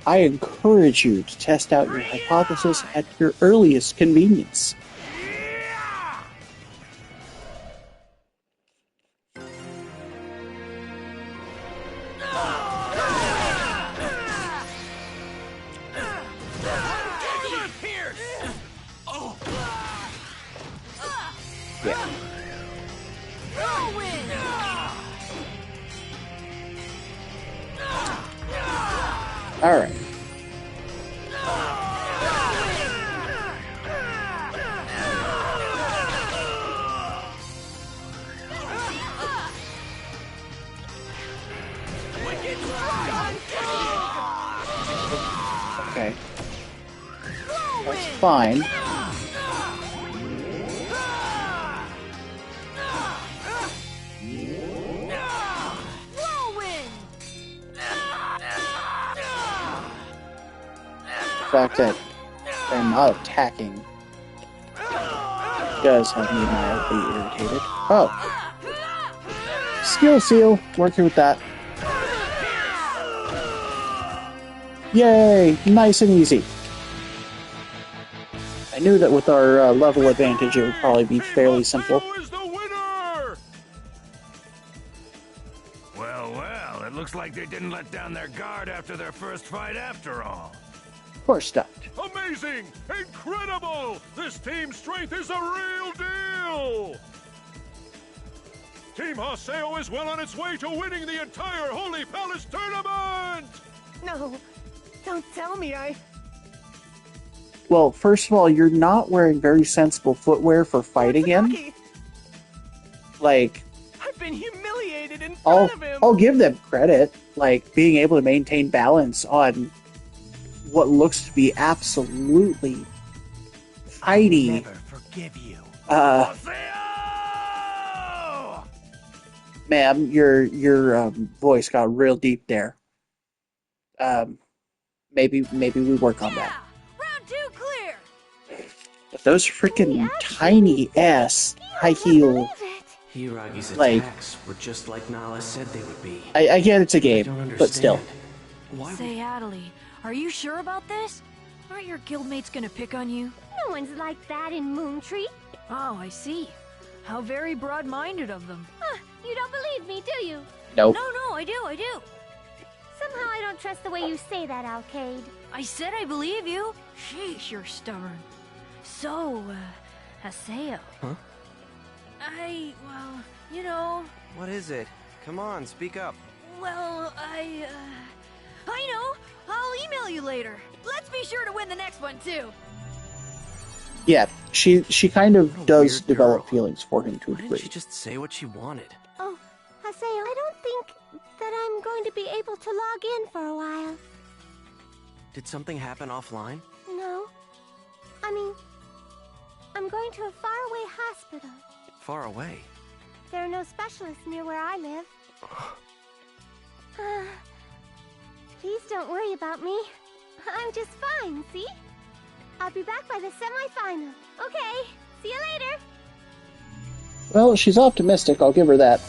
I encourage you to test out your hypothesis at your earliest convenience. Yeah. All right. Okay. That's fine. The fact that they're not attacking does have me mildly irritated. Oh. Skill seal. Working with that. Yay! Nice and easy. I knew that with our level advantage it would probably be fairly simple. Well, it looks like they didn't let down their guard after their first fight after all. Of course not. Amazing! Incredible! This team's strength is a real deal! Team Haseo is well on its way to winning the entire Holy Palace tournament! No, don't tell me Well, first of all, you're not wearing very sensible footwear for fighting in. I've been humiliated did in front of him. I'll give them credit, like being able to maintain balance on what looks to be absolutely tiny. Never forgive you. Ma'am, your voice got real deep there. Maybe we work on that. Round 2 clear. But those freaking tiny ass high heel. Hiragi's Like- attacks were just like Nala said they would be. I get it's a I don't game, understand. but still. Why would- Say, Adelie, are you sure about this? Aren't your guildmates gonna pick on you? No one's like that in Moontree. Oh, I see. How very broad-minded of them. Huh, you don't believe me, do you? Nope. No, I do. Somehow I don't trust the way you say that, Alcade. I said I believe you. Sheesh, you're stubborn. So, Haseo. Huh? Well, you know, What is it? Come on, speak up. well, I know. I'll email you later. Let's be sure to win the next one, too. Yeah, she kind of What a does weird develop girl. feelings for him to a Why didn't degree. she just say what she wanted? Oh, Haseo, I don't think that I'm going to be able to log in for a while. Did something happen offline? No. I mean, I'm going to a faraway hospital. Far away. There are no specialists near where I live. Please don't worry about me. I'm just fine, see? I'll be back by the semi-final. Okay, see you later. Well, she's optimistic, I'll give her that.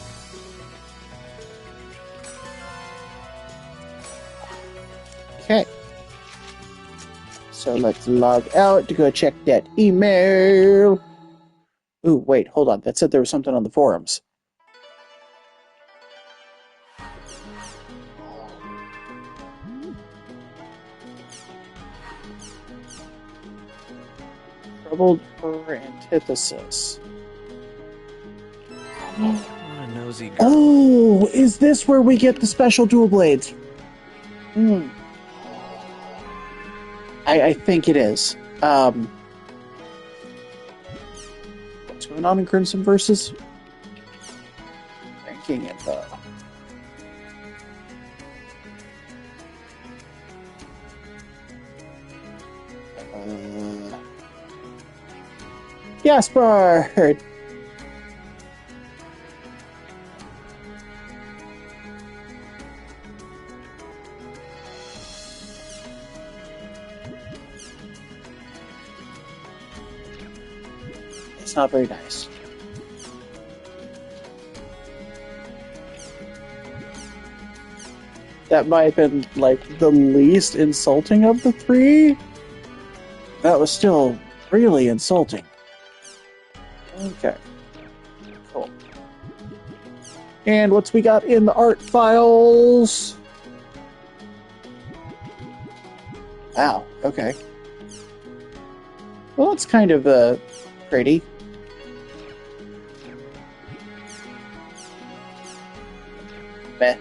Okay. So let's log out to go check that email. Ooh, wait, hold on. That said there was something on the forums. Troubled for antithesis. What a nosy girl. Oh, is this where we get the special dual blades? I think it is. What's going on in Crimson Versus? Ranking info. Jasper! It's not very nice. That might have been, like, the least insulting of the three. That was still really insulting. Okay. Cool. And what's we got in the art files? Wow, okay. Well, it's kind of, pretty. Meh.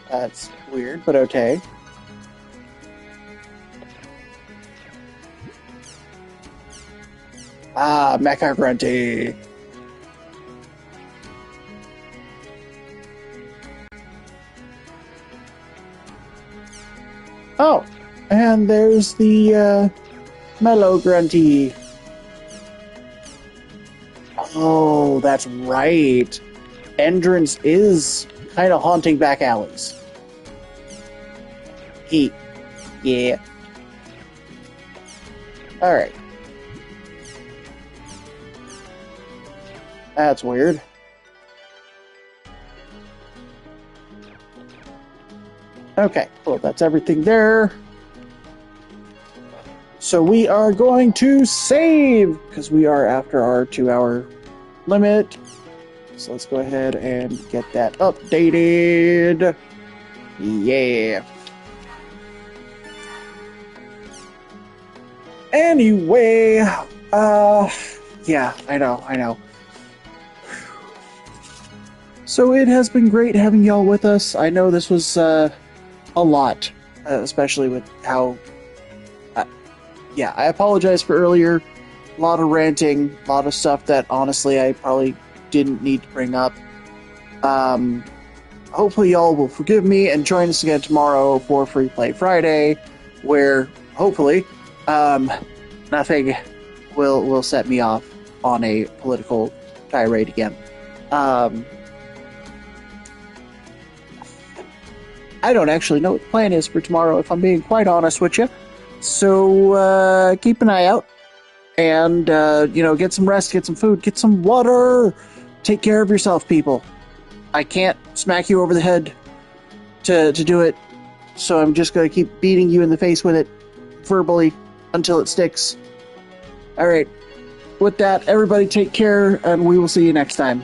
That's weird, but okay. Ah, Mecha Grunty. Oh, and there's the Mellow Grunty. Oh, that's right. Endrance is kind of haunting back alleys. Yeah. Alright. That's weird. Okay, well, that's everything there. So we are going to save, because we are after our 2-hour limit. So let's go ahead and get that updated. Yeah. Anyway, yeah, I know. So it has been great having y'all with us. I know this was a lot, especially with how... yeah, I apologize for earlier. lot of ranting, a lot of stuff that honestly I probably didn't need to bring up. Hopefully y'all will forgive me and join us again tomorrow for Free Play Friday, where hopefully nothing will set me off on a political tirade again. I don't actually know what the plan is for tomorrow, if I'm being quite honest with you. So keep an eye out. And, get some rest, get some food, get some water. Take care of yourself, people. I can't smack you over the head to do it, so I'm just going to keep beating you in the face with it verbally until it sticks. All right. With that, everybody take care, and we will see you next time.